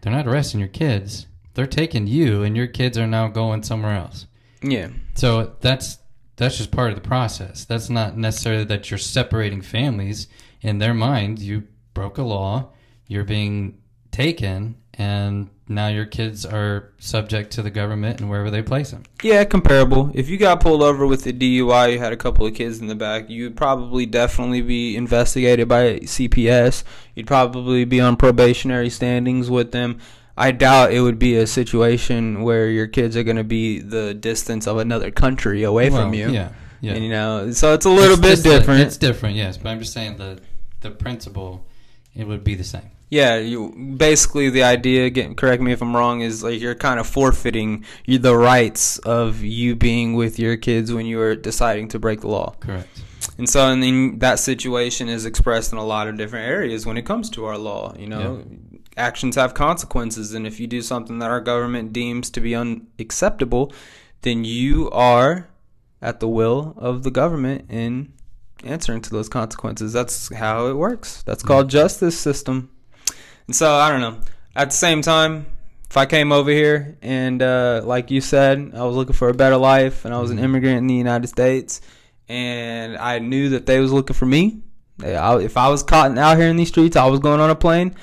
S2: they're not arresting your kids. They're taking you, and your kids are now going somewhere else.
S1: Yeah.
S2: So that's just part of the process. That's not necessarily that you're separating families. In their mind, you broke a law, you're being taken, and now your kids are subject to the government and wherever they place them.
S1: Yeah, comparable. If you got pulled over with a DUI, you had a couple of kids in the back, you'd probably definitely be investigated by CPS. You'd probably be on probationary standings with them. I doubt it would be a situation where your kids are going to be the distance of another country away from you.
S2: Yeah.
S1: And, you know, so it's a little bit different.
S2: It's different, yes, but I'm just saying the principle, it would be the same.
S1: Yeah, basically the idea, correct me if I'm wrong, is like you're kind of forfeiting the rights of you being with your kids when you are deciding to break the law.
S2: Correct.
S1: And so, and then that situation is expressed in a lot of different areas when it comes to our law. You know, actions have consequences, and if you do something that our government deems to be unacceptable, then you are at the will of the government in answering to those consequences. That's how it works. That's called justice system. And so, I don't know. At the same time, if I came over here and, like you said, I was looking for a better life and I was an immigrant in the United States and I knew that they was looking for me, if I was caught out here in these streets, I was going on a plane,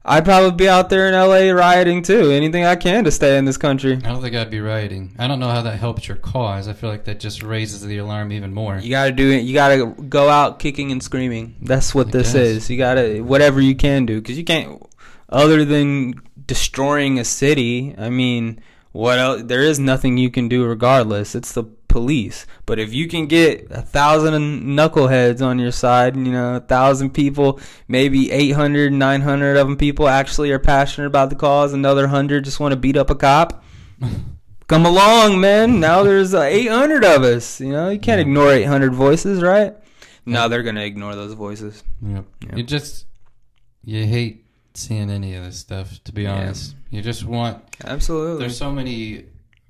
S1: I'd probably be out there in LA rioting too. Anything I can to stay in this country.
S2: I don't think I'd be rioting. I don't know how that helps your cause. I feel like that just raises the alarm even more.
S1: You gotta do it. You gotta go out kicking and screaming. That's what this is. You gotta, whatever you can do, because you can't, other than destroying a city, I mean, what else? There is nothing you can do regardless. It's the police. But if you can get 1,000 knuckleheads on your side, you know, 1,000 people, maybe 800, 900 of them people actually are passionate about the cause, another 100 just want to beat up a cop. Come along, man. Now there's 800 of us. You know, you can't ignore 800 voices, right? No, they're going to ignore those voices.
S2: Yep. You hate seeing any of this stuff, to be honest. You just want...
S1: Absolutely.
S2: There's so many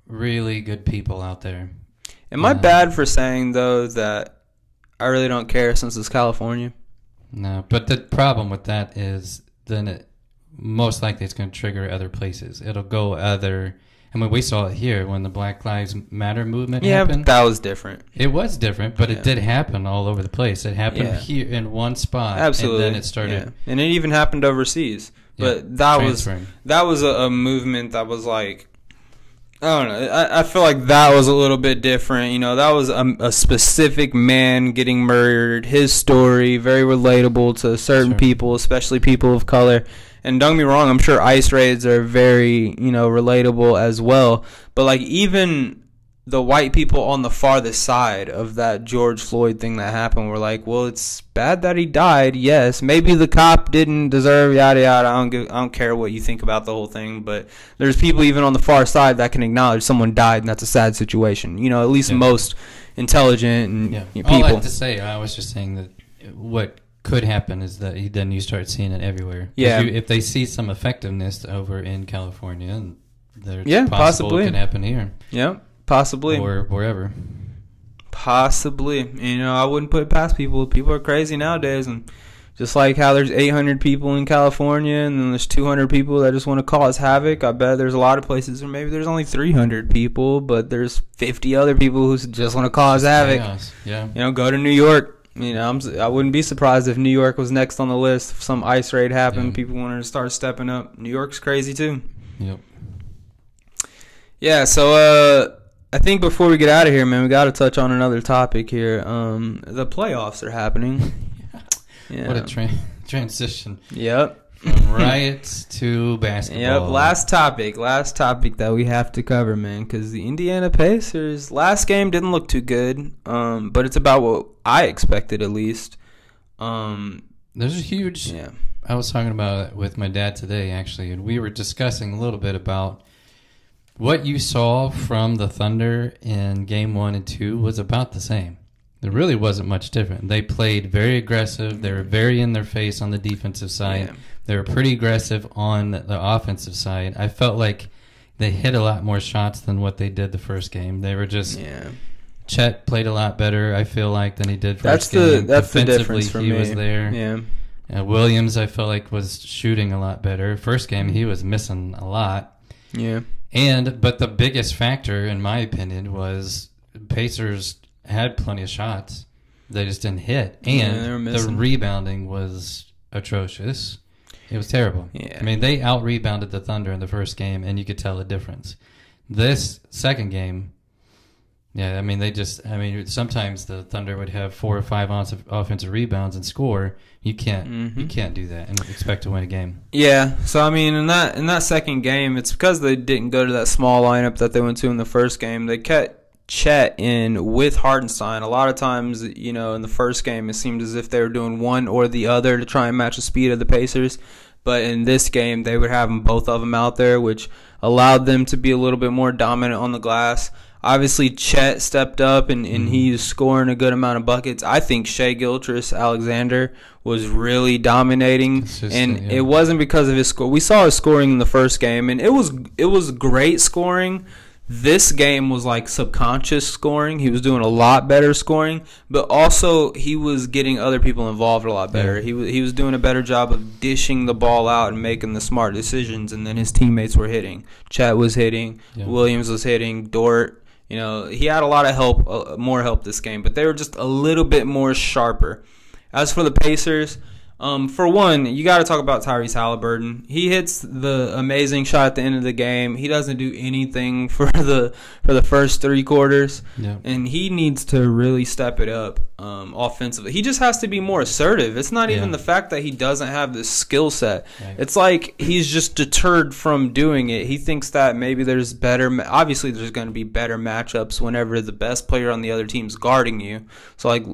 S2: really good people out there.
S1: Am I bad for saying, though, that I really don't care since it's California?
S2: No, but the problem with that is then most likely it's going to trigger other places. It'll go other... I mean, we saw it here when the Black Lives Matter movement happened.
S1: Yeah, but that was different.
S2: It was different, but it did happen all over the place. It happened here in one spot.
S1: Absolutely.
S2: And then it started...
S1: Yeah. And it even happened overseas. But that was a movement that was like... I don't know. I feel like that was a little bit different. You know, that was a specific man getting murdered. His story, very relatable to certain people, especially people of color. And don't get me wrong, I'm sure ICE raids are very, you know, relatable as well. But, like, even the white people on the farthest side of that George Floyd thing that happened were like, well, it's bad that he died, yes. Maybe the cop didn't deserve yada yada. I don't care what you think about the whole thing, but there's people even on the far side that can acknowledge someone died and that's a sad situation. You know, at least most intelligent and people.
S2: All I have to say, I was just saying that what could happen is that then you start seeing it everywhere.
S1: Yeah.
S2: If they see some effectiveness over in California, and
S1: possibly
S2: it can happen here.
S1: Yeah. Possibly.
S2: Or wherever.
S1: Possibly. You know, I wouldn't put it past people. People are crazy nowadays. And just like how there's 800 people in California and then there's 200 people that just want to cause havoc, I bet there's a lot of places where maybe there's only 300 people, but there's 50 other people who just want to cause havoc.
S2: Chaos. Yeah.
S1: You know, go to New York. You know, I wouldn't be surprised if New York was next on the list. If some ICE raid happened, people wanted to start stepping up. New York's crazy too.
S2: Yep.
S1: Yeah, so I think before we get out of here, man, we got to touch on another topic here. The playoffs are happening.
S2: Yeah. What a transition.
S1: Yep.
S2: From riots to basketball.
S1: Yep. Last topic that we have to cover, man, because the Indiana Pacers last game didn't look too good, but it's about what I expected at least.
S2: There's a huge.
S1: Yeah.
S2: I was talking about it with my dad today, actually, and we were discussing a little bit about what you saw from the Thunder in Game 1 and 2 was about the same. There really wasn't much different. They played very aggressive. They were very in their face on the defensive side. Yeah. They were pretty aggressive on the offensive side. I felt like they hit a lot more shots than what they did the first game. They were just... Yeah. Chet played a lot better, I feel like, than he did first game.
S1: That's the difference for
S2: he
S1: me.
S2: Was there.
S1: Yeah.
S2: Williams, I felt like, was shooting a lot better. First game, he was missing a lot.
S1: Yeah.
S2: But the biggest factor, in my opinion, was Pacers had plenty of shots. They just didn't hit. And the rebounding was atrocious. It was terrible.
S1: Yeah.
S2: I mean, they out-rebounded the Thunder in the first game, and you could tell the difference. This second game, yeah, I mean, sometimes the Thunder would have 4 or 5 offensive rebounds and score. You can't do that and expect to win a game.
S1: Yeah, so I mean, in that second game, it's because they didn't go to that small lineup that they went to in the first game. They kept Chet in with Hardenstein. A lot of times, in the first game, it seemed as if they were doing one or the other to try and match the speed of the Pacers. But in this game, they would have both of them out there, which allowed them to be a little bit more dominant on the glass. Obviously, Chet stepped up, and he was scoring a good amount of buckets. I think Shai Gilgeous-Alexander was really dominating, it wasn't because of his score. We saw his scoring in the first game, and it was great scoring. This game was like subconscious scoring. He was doing a lot better scoring, but also he was getting other people involved a lot better. Yeah. He was doing a better job of dishing the ball out and making the smart decisions, and then his teammates were hitting. Chet was hitting. Yeah. Williams was hitting. Dort. He had a lot of help, more help this game, but they were just a little bit more sharper. As for the Pacers, for one, you got to talk about Tyrese Halliburton. He hits the amazing shot at the end of the game. He doesn't do anything for the first 3 quarters, and he needs to really step it up offensively. He just has to be more assertive. It's not even the fact that he doesn't have the skill set. Right. It's like he's just deterred from doing it. He thinks that maybe there's obviously there's going to be better matchups whenever the best player on the other team's guarding you. So like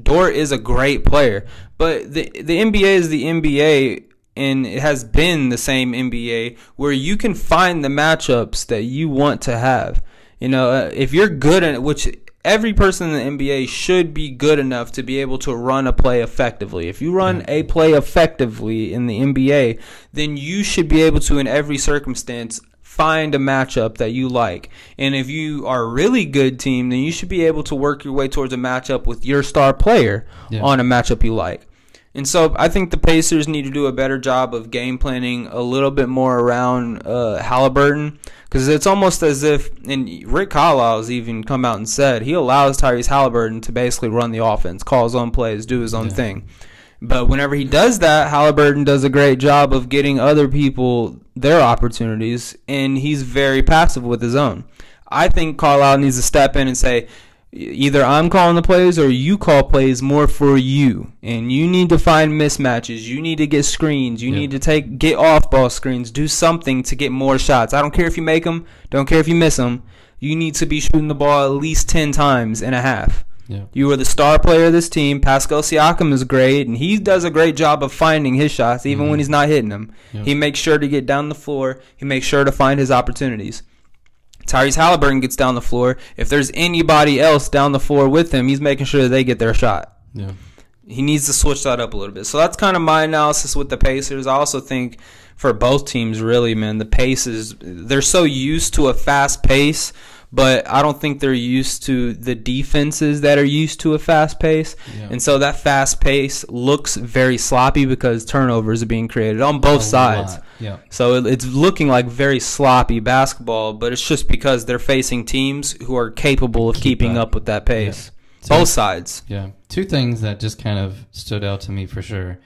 S1: Dort is a great player, but the NBA is the NBA, and it has been the same NBA where you can find the matchups that you want to have. If you're good at it, which every person in the NBA should be good enough to be able to run a play effectively. If you run a play effectively in the NBA, then you should be able to, in every circumstance, find a matchup that you like. And if you are a really good team, then you should be able to work your way towards a matchup with your star player on a matchup you like. And so I think the Pacers need to do a better job of game planning a little bit more around Halliburton, because it's almost as if, and Rick Carlisle's even come out and said, he allows Tyrese Halliburton to basically run the offense, call his own plays, do his own thing. But whenever he does that, Halliburton does a great job of getting other people their opportunities, and he's very passive with his own. I think Carlisle needs to step in and say, either I'm calling the plays or you call plays more for you. And you need to find mismatches. You need to get screens. You need to get off-ball screens. Do something to get more shots. I don't care if you make them. Don't care if you miss them. You need to be shooting the ball at least 10 times in a half. Yeah. You are the star player of this team. Pascal Siakam is great, and he does a great job of finding his shots even when he's not hitting them. He makes sure to get down the floor. He makes sure to find his opportunities. Tyrese Halliburton gets down the floor. If there's anybody else down the floor with him, he's making sure that they get their shot. Yeah. He needs to switch that up a little bit. So that's kind of my analysis with the Pacers. I also think for both teams, really, man, the Pacers, they're so used to a fast pace, but I don't think they're used to the defenses that are used to a fast pace. Yeah. And so that fast pace looks very sloppy because turnovers are being created on both sides. Yeah. So it's looking like very sloppy basketball, but it's just because they're facing teams who are capable of keeping up with that pace. Yeah. Both sides.
S2: Yeah. 2 things that just kind of stood out to me for sure.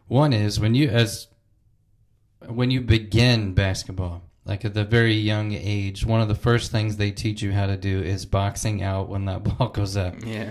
S2: One is when you begin basketball, like at the very young age, one of the first things they teach you how to do is boxing out when that ball goes up. Yeah.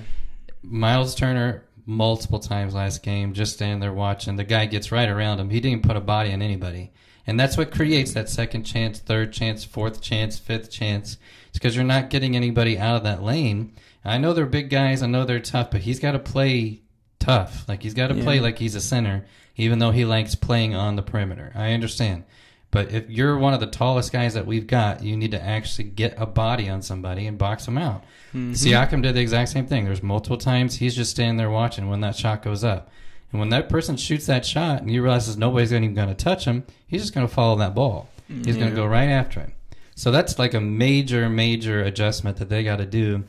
S2: Miles Turner, multiple times last game, just standing there watching. The guy gets right around him. He didn't put a body on anybody. And that's what creates that second chance, third chance, fourth chance, fifth chance. It's because you're not getting anybody out of that lane. I know they're big guys. I know they're tough, but he's got to play tough. Like he's got to play like he's a center, even though he likes playing on the perimeter. I understand. But if you're one of the tallest guys that we've got, you need to actually get a body on somebody and box them out. Mm-hmm. Siakam did the exact same thing. There's multiple times he's just standing there watching when that shot goes up. And when that person shoots that shot and you realize nobody's even going to touch him, he's just going to follow that ball. He's going to go right after him. So that's like a major, major adjustment that they got to do,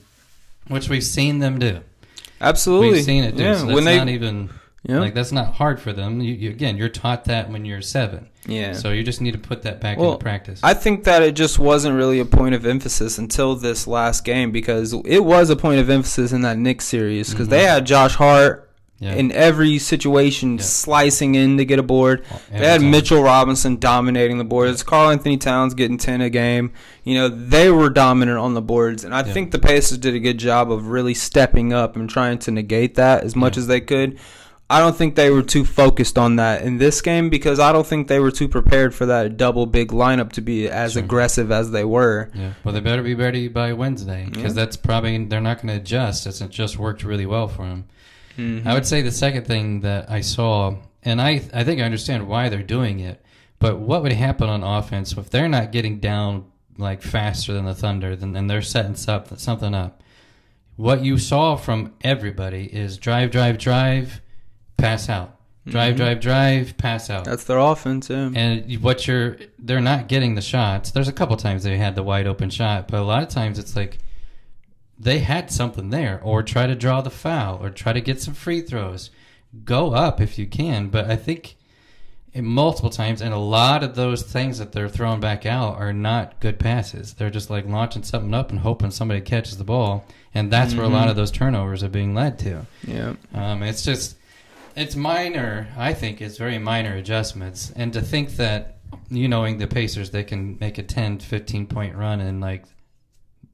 S2: which we've seen them do.
S1: Absolutely.
S2: We've seen it do. Yeah. So that's not even... Yep. Like, that's not hard for them. Again, you're taught that when you're 7. Yeah. So you just need to put that back into practice.
S1: I think that it just wasn't really a point of emphasis until this last game, because it was a point of emphasis in that Knicks series, because they had Josh Hart in every situation slicing in to get a board. They had Mitchell Robinson dominating the boards. Karl Anthony Towns getting 10 a game. You know, they were dominant on the boards, and I think the Pacers did a good job of really stepping up and trying to negate that as much as they could. I don't think they were too focused on that in this game, because I don't think they were too prepared for that double big lineup to be as aggressive as they were.
S2: Yeah. Well, they better be ready by Wednesday, because that's probably, they're not going to adjust. It just worked really well for them. Mm-hmm. I would say the second thing that I saw, and I think I understand why they're doing it, but what would happen on offense if they're not getting down like faster than the Thunder, and they're setting something up? What you saw from everybody is drive, pass out. Drive, pass out.
S1: That's their offense, yeah.
S2: And they're not getting the shots. There's a couple times they had the wide open shot, but a lot of times it's like they had something there, or try to draw the foul, or try to get some free throws. Go up if you can, but I think multiple times, and a lot of those things that they're throwing back out are not good passes. They're just like launching something up and hoping somebody catches the ball, and that's where a lot of those turnovers are being led to. Yeah. It's minor. I think it's very minor adjustments. And to think that, knowing the Pacers, they can make a 10, 15-point run in like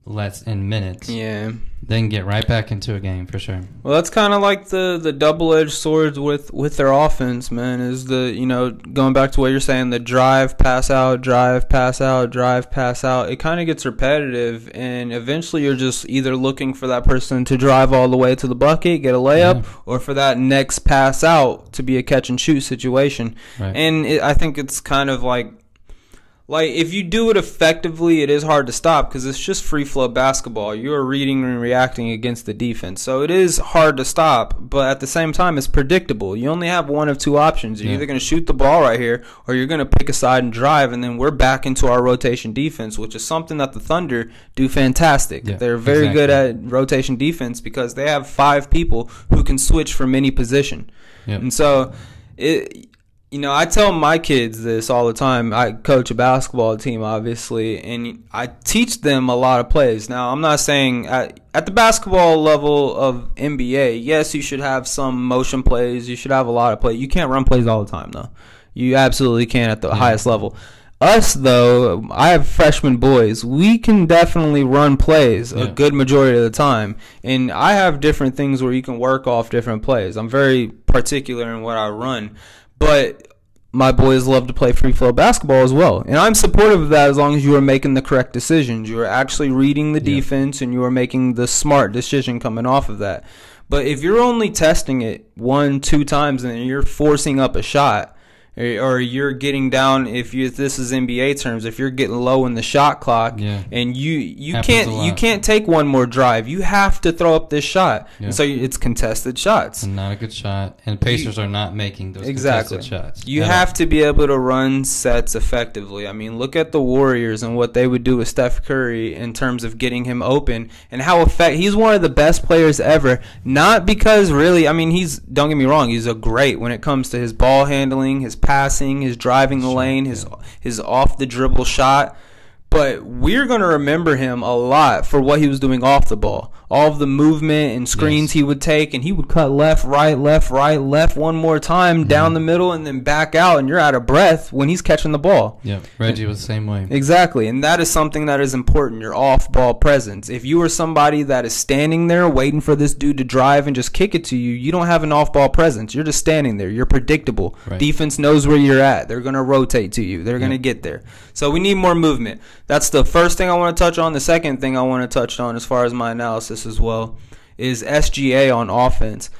S2: less in minutes. Yeah. They can get right back into a game for sure.
S1: Well, that's kind of like the double-edged swords with their offense, man, is going back to what you're saying, the drive, pass out, drive, pass out, drive, pass out. It kind of gets repetitive, and eventually you're just either looking for that person to drive all the way to the bucket, get a layup, or for that next pass out to be a catch-and-shoot situation. Right. And I think it's kind of like if you do it effectively, it is hard to stop, because it's just free flow basketball. You're reading and reacting against the defense. So it is hard to stop, but at the same time, it's predictable. You only have one of two options. You're either going to shoot the ball right here, or you're going to pick a side and drive, and then we're back into our rotation defense, which is something that the Thunder do fantastic. Yeah, they're very good at rotation defense, because they have 5 people who can switch from any position. Yep. And so I tell my kids this all the time. I coach a basketball team, obviously, and I teach them a lot of plays. Now, I'm not saying at the basketball level of NBA, yes, you should have some motion plays. You should have a lot of plays. You can't run plays all the time, though. You absolutely can at the highest level. Us, though, I have freshman boys. We can definitely run plays a good majority of the time. And I have different things where you can work off different plays. I'm very particular in what I run. But my boys love to play free flow basketball as well. And I'm supportive of that as long as you are making the correct decisions. You are actually reading the defense, and you are making the smart decision coming off of that. But if you're only testing it 1-2 times and you're forcing up a shot, or you're getting down, this is NBA terms, if you're getting low in the shot clock, and you can't take one more drive, you have to throw up this shot, and so it's contested shots,
S2: and not a good shot, and Pacers are not making those contested shots.
S1: You have to be able to run sets effectively. I mean, look at the Warriors and what they would do with Steph Curry in terms of getting him open, and how he's one of the best players ever. Not because really, I mean, don't get me wrong, he's a great when it comes to his ball handling, his passing, his driving the lane, his off the dribble shot. But we're going to remember him a lot for what he was doing off the ball. All of the movement and screens he would take, and he would cut left, right, one more time, down the middle, and then back out, and you're out of breath when he's catching the ball.
S2: Yeah, Reggie was the same way.
S1: Exactly, and that is something that is important, your off-ball presence. If you are somebody that is standing there waiting for this dude to drive and just kick it to you, you don't have an off-ball presence. You're just standing there. You're predictable. Right. Defense knows where you're at. They're going to rotate to you. They're going to get there. So we need more movement. That's the first thing I want to touch on. The second thing I want to touch on, as far as my analysis as well, is SGA on offense.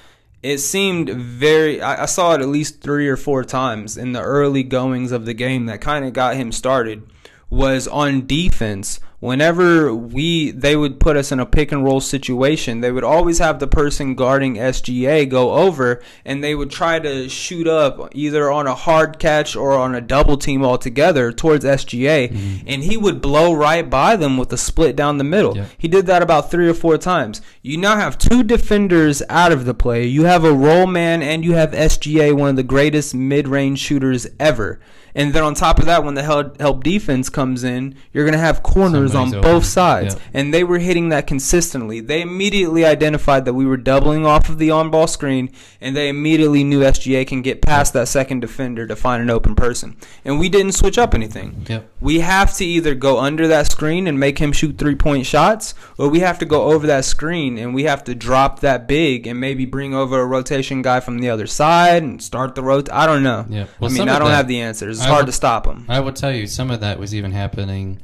S1: it seemed very. I saw it at least 3 or 4 times in the early goings of the game that kind of got him started. Was on defense. Whenever they would put us in a pick and roll situation, they would always have the person guarding SGA go over, and they would try to shoot up either on a hard catch or on a double team altogether towards SGA, and he would blow right by them with a split down the middle. Yeah. He did that about 3 or 4 times. You now have 2 defenders out of the play. You have a roll man, and you have SGA, one of the greatest mid-range shooters ever. And then on top of that, when the help defense comes in, you're going to have corners on both sides. Yeah. And they were hitting that consistently. They immediately identified that we were doubling off of the on-ball screen, and they immediately knew SGA can get past that second defender to find an open person. And we didn't switch up anything. Yep. We have to either go under that screen and make him shoot 3-point shots, or we have to go over that screen and we have to drop that big and maybe bring over a rotation guy from the other side and start the rotate. I don't know. Yeah. Well, I don't have the answers. It's hard to stop him.
S2: I would tell you some of that was even happening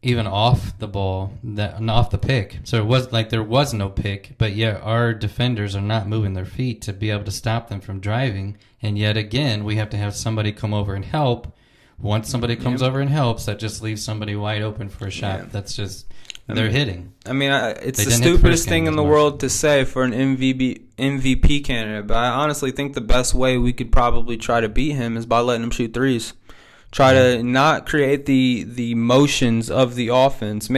S2: even off the ball, off the pick. So it was like there was no pick, but yet our defenders are not moving their feet to be able to stop them from driving. And yet again, we have to have somebody come over and help. Once somebody comes over and helps, that just leaves somebody wide open for a shot. Yeah. That's just they're hitting.
S1: I mean, it's the stupidest thing in the world to say for an MVP candidate, but I honestly think the best way we could probably try to beat him is by letting him shoot threes. Try to not create the motions of the offense.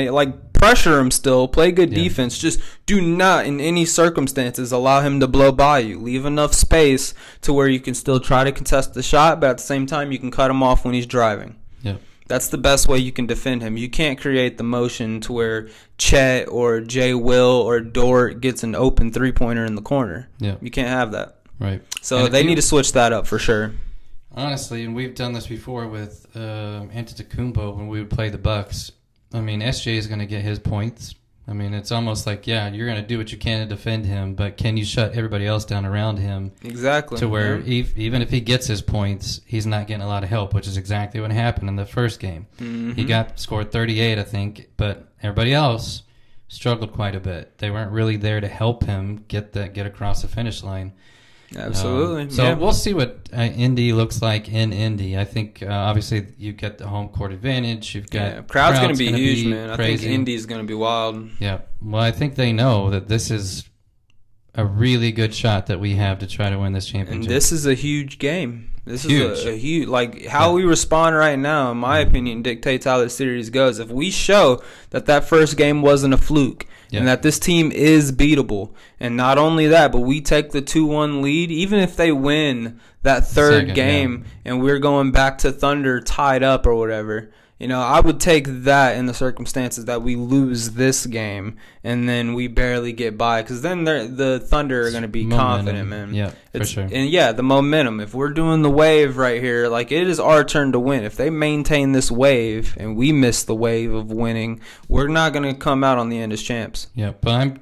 S1: Pressure him still. Play good defense. Just do not, in any circumstances, allow him to blow by you. Leave enough space to where you can still try to contest the shot, but at the same time, you can cut him off when he's driving. Yeah. That's the best way you can defend him. You can't create the motion to where Chet or Jay Will or Dort gets an open three-pointer in the corner. Yeah. You can't have that. Right. So they need to switch that up for sure.
S2: Honestly, and we've done this before with Antetokounmpo when we would play the Bucks. I mean, SJ is going to get his points. I mean, it's almost like, yeah, you're going to do what you can to defend him, but can you shut everybody else down around him?
S1: Exactly.
S2: To where even if he gets his points, he's not getting a lot of help, which is exactly what happened in the first game. Mm-hmm. He scored 38, I think, but everybody else struggled quite a bit. They weren't really there to help him get across the finish line.
S1: Absolutely.
S2: So we'll see what Indy looks like in Indy. I think obviously you get the home court advantage. You've got
S1: crowd's going to be huge, man. Crazy. I think Indy's going to be wild.
S2: Yeah. Well, I think they know that this is a really good shot that we have to try to win this championship.
S1: And this is a huge game. This is a huge, how we respond right now, in my opinion, dictates how the series goes. If we show that first game wasn't a fluke and that this team is beatable, and not only that, but we take the 2-1 lead, even if they win that third game and we're going back to Thunder tied up or whatever, I would take that in the circumstances that we lose this game and then we barely get by, because then the Thunder are going to be confident, man.
S2: Yeah, for sure.
S1: And the momentum. If we're doing the wave right here, it is our turn to win. If they maintain this wave and we miss the wave of winning, we're not going to come out on the end as champs.
S2: Yeah, but I'm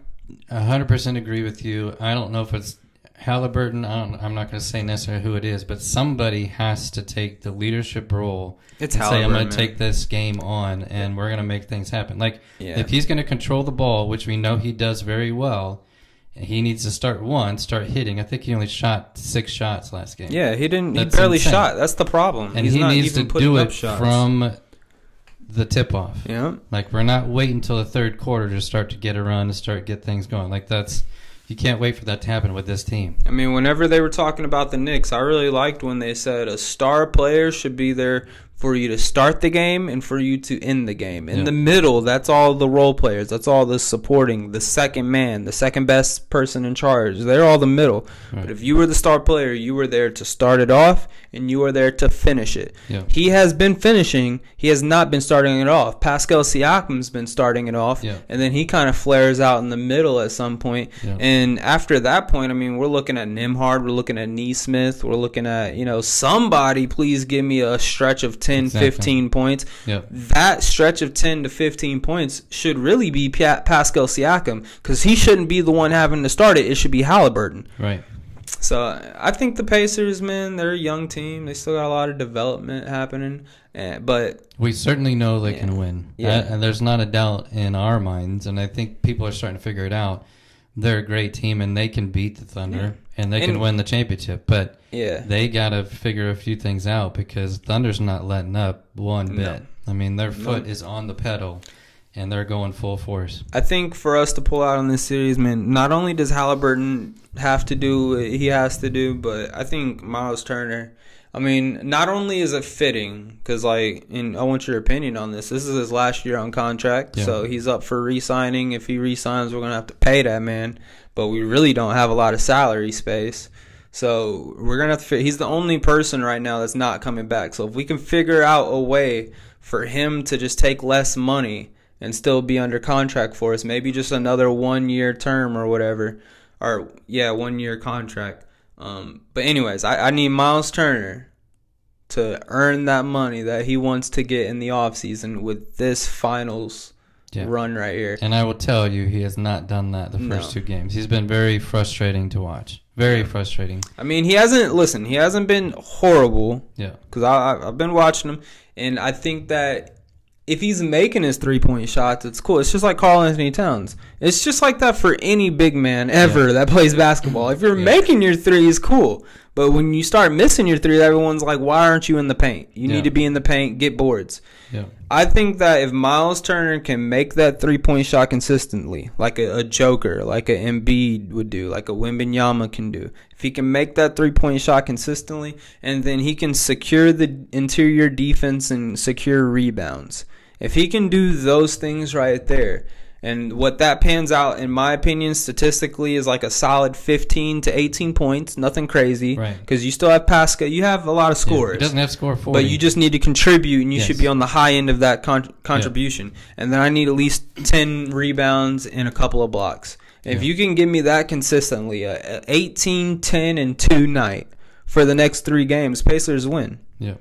S2: 100% agree with you. I don't know if it's Halliburton, I'm not going to say necessarily who it is, but somebody has to take the leadership role and say, I'm going to take this game on, and we're going to make things happen. If he's going to control the ball, which we know he does very well, he needs to start hitting. I think he only shot 6 shots last game.
S1: Yeah, he barely shot. That's the problem.
S2: And he needs to do it from the tip-off.
S1: Yeah.
S2: We're not waiting until the third quarter to start to get a run, to get things going. You can't wait for that to happen with this team.
S1: I mean, whenever they were talking about the Knicks, I really liked when they said a star player should be there for you to start the game and for you to end the game. In the middle, that's all the role players. That's all the supporting, the second man, the second best person in charge. They're all the middle. Right. But if you were the star player, you were there to start it off and you were there to finish it. Yeah. He has been finishing. He has not been starting it off. Pascal Siakam's been starting it off, and then he kind of flares out in the middle at some point. Yeah. And after that point, I mean, we're looking at Nembhard, we're looking at Neesmith, we're looking at, somebody please give me a stretch of 10, 15 points. Yep. That stretch of 10 to 15 points should really be Pascal Siakam, because he shouldn't be the one having to start it. It should be Halliburton.
S2: Right.
S1: So I think the Pacers, man, they're a young team. They still got a lot of development happening, but
S2: we certainly know they can win. Yeah. And there's not a doubt in our minds, and I think people are starting to figure it out. they're a great team and they can beat the Thunder and they can win the championship. But they got to figure a few things out because Thunder's not letting up one bit. I mean, their foot is on the pedal and they're going full force. I
S1: think for us to pull out on this series, man, not only does Halliburton have to do what he has to do, but I think Miles Turner, I mean, not only is it fitting, because, and I want your opinion on this. This is his last year on contract, so he's up for re-signing. If he re-signs, we're going to have to pay that man, but we really don't have a lot of salary space. So we're going to have to he's the only person right now that's not coming back. So if we can figure out a way for him to just take less money and still be under contract for us, maybe just another 1-year term or whatever, or 1-year contract. But anyways, I need Miles Turner to earn that money that he wants to get in the offseason with this finals run right here.
S2: And I will tell you, he has not done that the first 2 games. He's been very frustrating to watch. Very frustrating.
S1: I mean, he hasn't been horrible. Yeah. Because I've been watching him, and I think that if he's making his 3-point shots, it's cool. It's just like Karl Anthony Towns. It's just like that for any big man ever that plays basketball. If you're making your threes, cool. But when you start missing your three, everyone's like, why aren't you in the paint? You need to be in the paint, get boards. Yeah. I think that if Miles Turner can make that 3-point shot consistently, like a Joker, like an Embiid would do, like a Wembanyama can do, if he can make that 3-point shot consistently, and then he can secure the interior defense and secure rebounds, if he can do those things right there, and what that pans out, in my opinion, statistically, is like a solid 15 to 18 points. Nothing crazy. Right. Because you still have Pascal. You have a lot of scorers.
S2: He doesn't have to score 40.
S1: But you just need to contribute, and you should be on the high end of that contribution. And then I need at least 10 rebounds and a couple of blocks. If you can give me that consistently, 18, 10, and 2 night for the next 3 games, Pacers win.
S2: Yeah.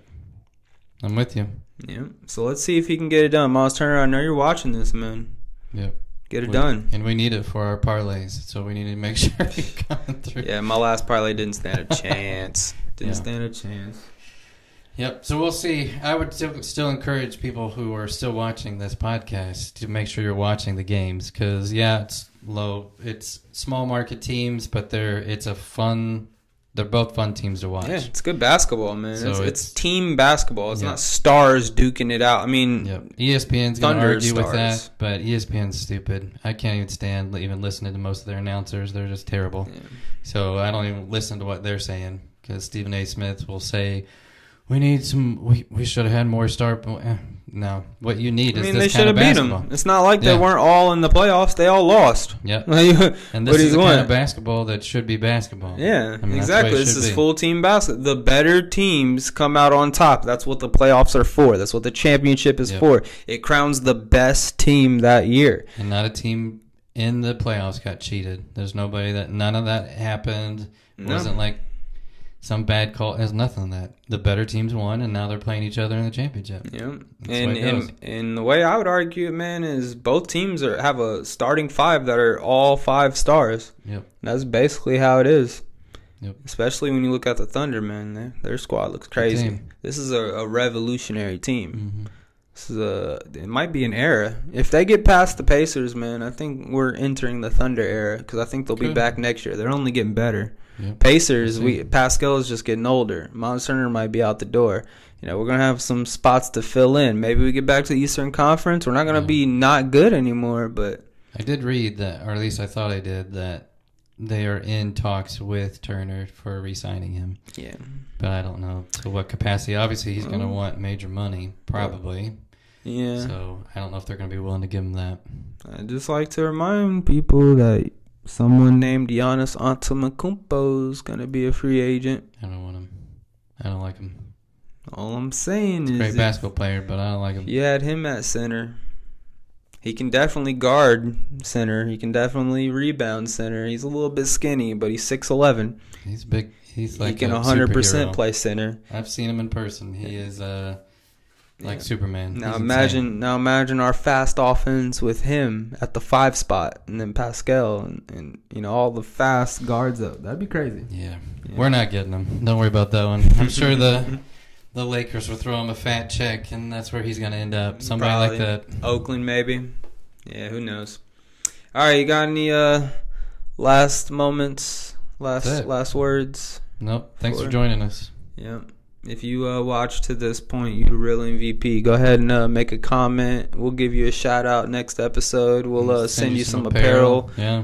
S2: I'm with you.
S1: Yeah. So let's see if he can get it done. Miles Turner, I know you're watching this, man.
S2: Yep.
S1: Get it done.
S2: And we need it for our parlays, so we need to make sure you're coming through.
S1: Yeah, my last parlay didn't stand a chance. Stand a chance.
S2: Yep, so we'll see. I would still encourage people who are still watching this podcast to make sure you're watching the games because, it's low. It's small market teams, but they're both fun teams to watch.
S1: Yeah, it's good basketball, man. So it's team basketball. It's not stars duking it out. I mean,
S2: ESPN's going to argue with that, but ESPN's stupid. I can't even stand even listening to most of their announcers. They're just terrible. Yeah. So I don't even listen to what they're saying because Stephen A. Smith will say, we should have had more star. No, what you need is this kind of basketball. They should have beat them.
S1: It's not like they weren't all in the playoffs. They all lost.
S2: Yep. And this is the kind of basketball that should be basketball.
S1: Yeah, exactly. This is full team basketball. The better teams come out on top. That's what the playoffs are for. That's what the championship is for. It crowns the best team that year.
S2: And not a team in the playoffs got cheated. There's none of that happened. It wasn't like some bad call. Has nothing on that. The better teams won, and now they're playing each other in the championship.
S1: Yeah, and the way I would argue it, man, is both teams have a starting 5 that are all 5 stars. Yep, that's basically how it is. Yep. Especially when you look at the Thunder, man, their squad looks crazy. This is a revolutionary team. Mm-hmm. It might be an era. If they get past the Pacers, man, I think we're entering the Thunder era because I think they'll be back next year. They're only getting better. Yep. Pacers, Pascal is just getting older. Miles Turner might be out the door. We're going to have some spots to fill in. Maybe we get back to the Eastern Conference. We're not going to be not good anymore, but
S2: I did read that, or at least I thought I did, that they are in talks with Turner for re-signing him. Yeah. But I don't know to what capacity. Obviously, he's going to want major money, probably. Yeah. So I don't know if they're going to be willing to give him that.
S1: I just like to remind people that someone named Giannis Antetokounmpo is going to be a free agent.
S2: I don't want him. I don't like him.
S1: All I'm saying is...
S2: Great basketball player, but I don't like him.
S1: You had him at center. He can definitely guard center. He can definitely rebound center. He's a little bit skinny, but he's 6'11".
S2: He's big. He's like
S1: he can 100% play center.
S2: I've seen him in person. He is... like Superman.
S1: Now imagine our fast offense with him at the 5 spot, and then Pascal and all the fast guards up. That'd be crazy.
S2: Yeah. We're not getting him. Don't worry about that one. I'm sure the Lakers will throw him a fat check, and that's where he's gonna end up. Somebody like that.
S1: Oakland maybe. Yeah, who knows? All right, you got any last moments, last words?
S2: Nope. Thanks for joining us.
S1: Yep. If you watched to this point, you the real MVP. Go ahead and make a comment. We'll give you a shout out next episode. We'll send you some apparel.
S2: Yeah.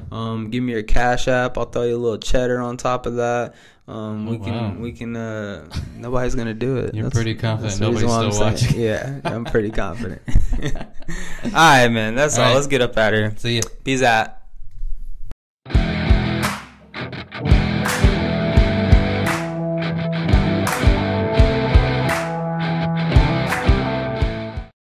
S1: Give me your Cash App. I'll throw you a little cheddar on top of that. We can. Nobody's gonna do it.
S2: You're pretty confident. Nobody's still watching.
S1: Yeah, I'm pretty confident. All right, man. That's all. Let's get up out of here.
S2: See ya.
S1: Peace out.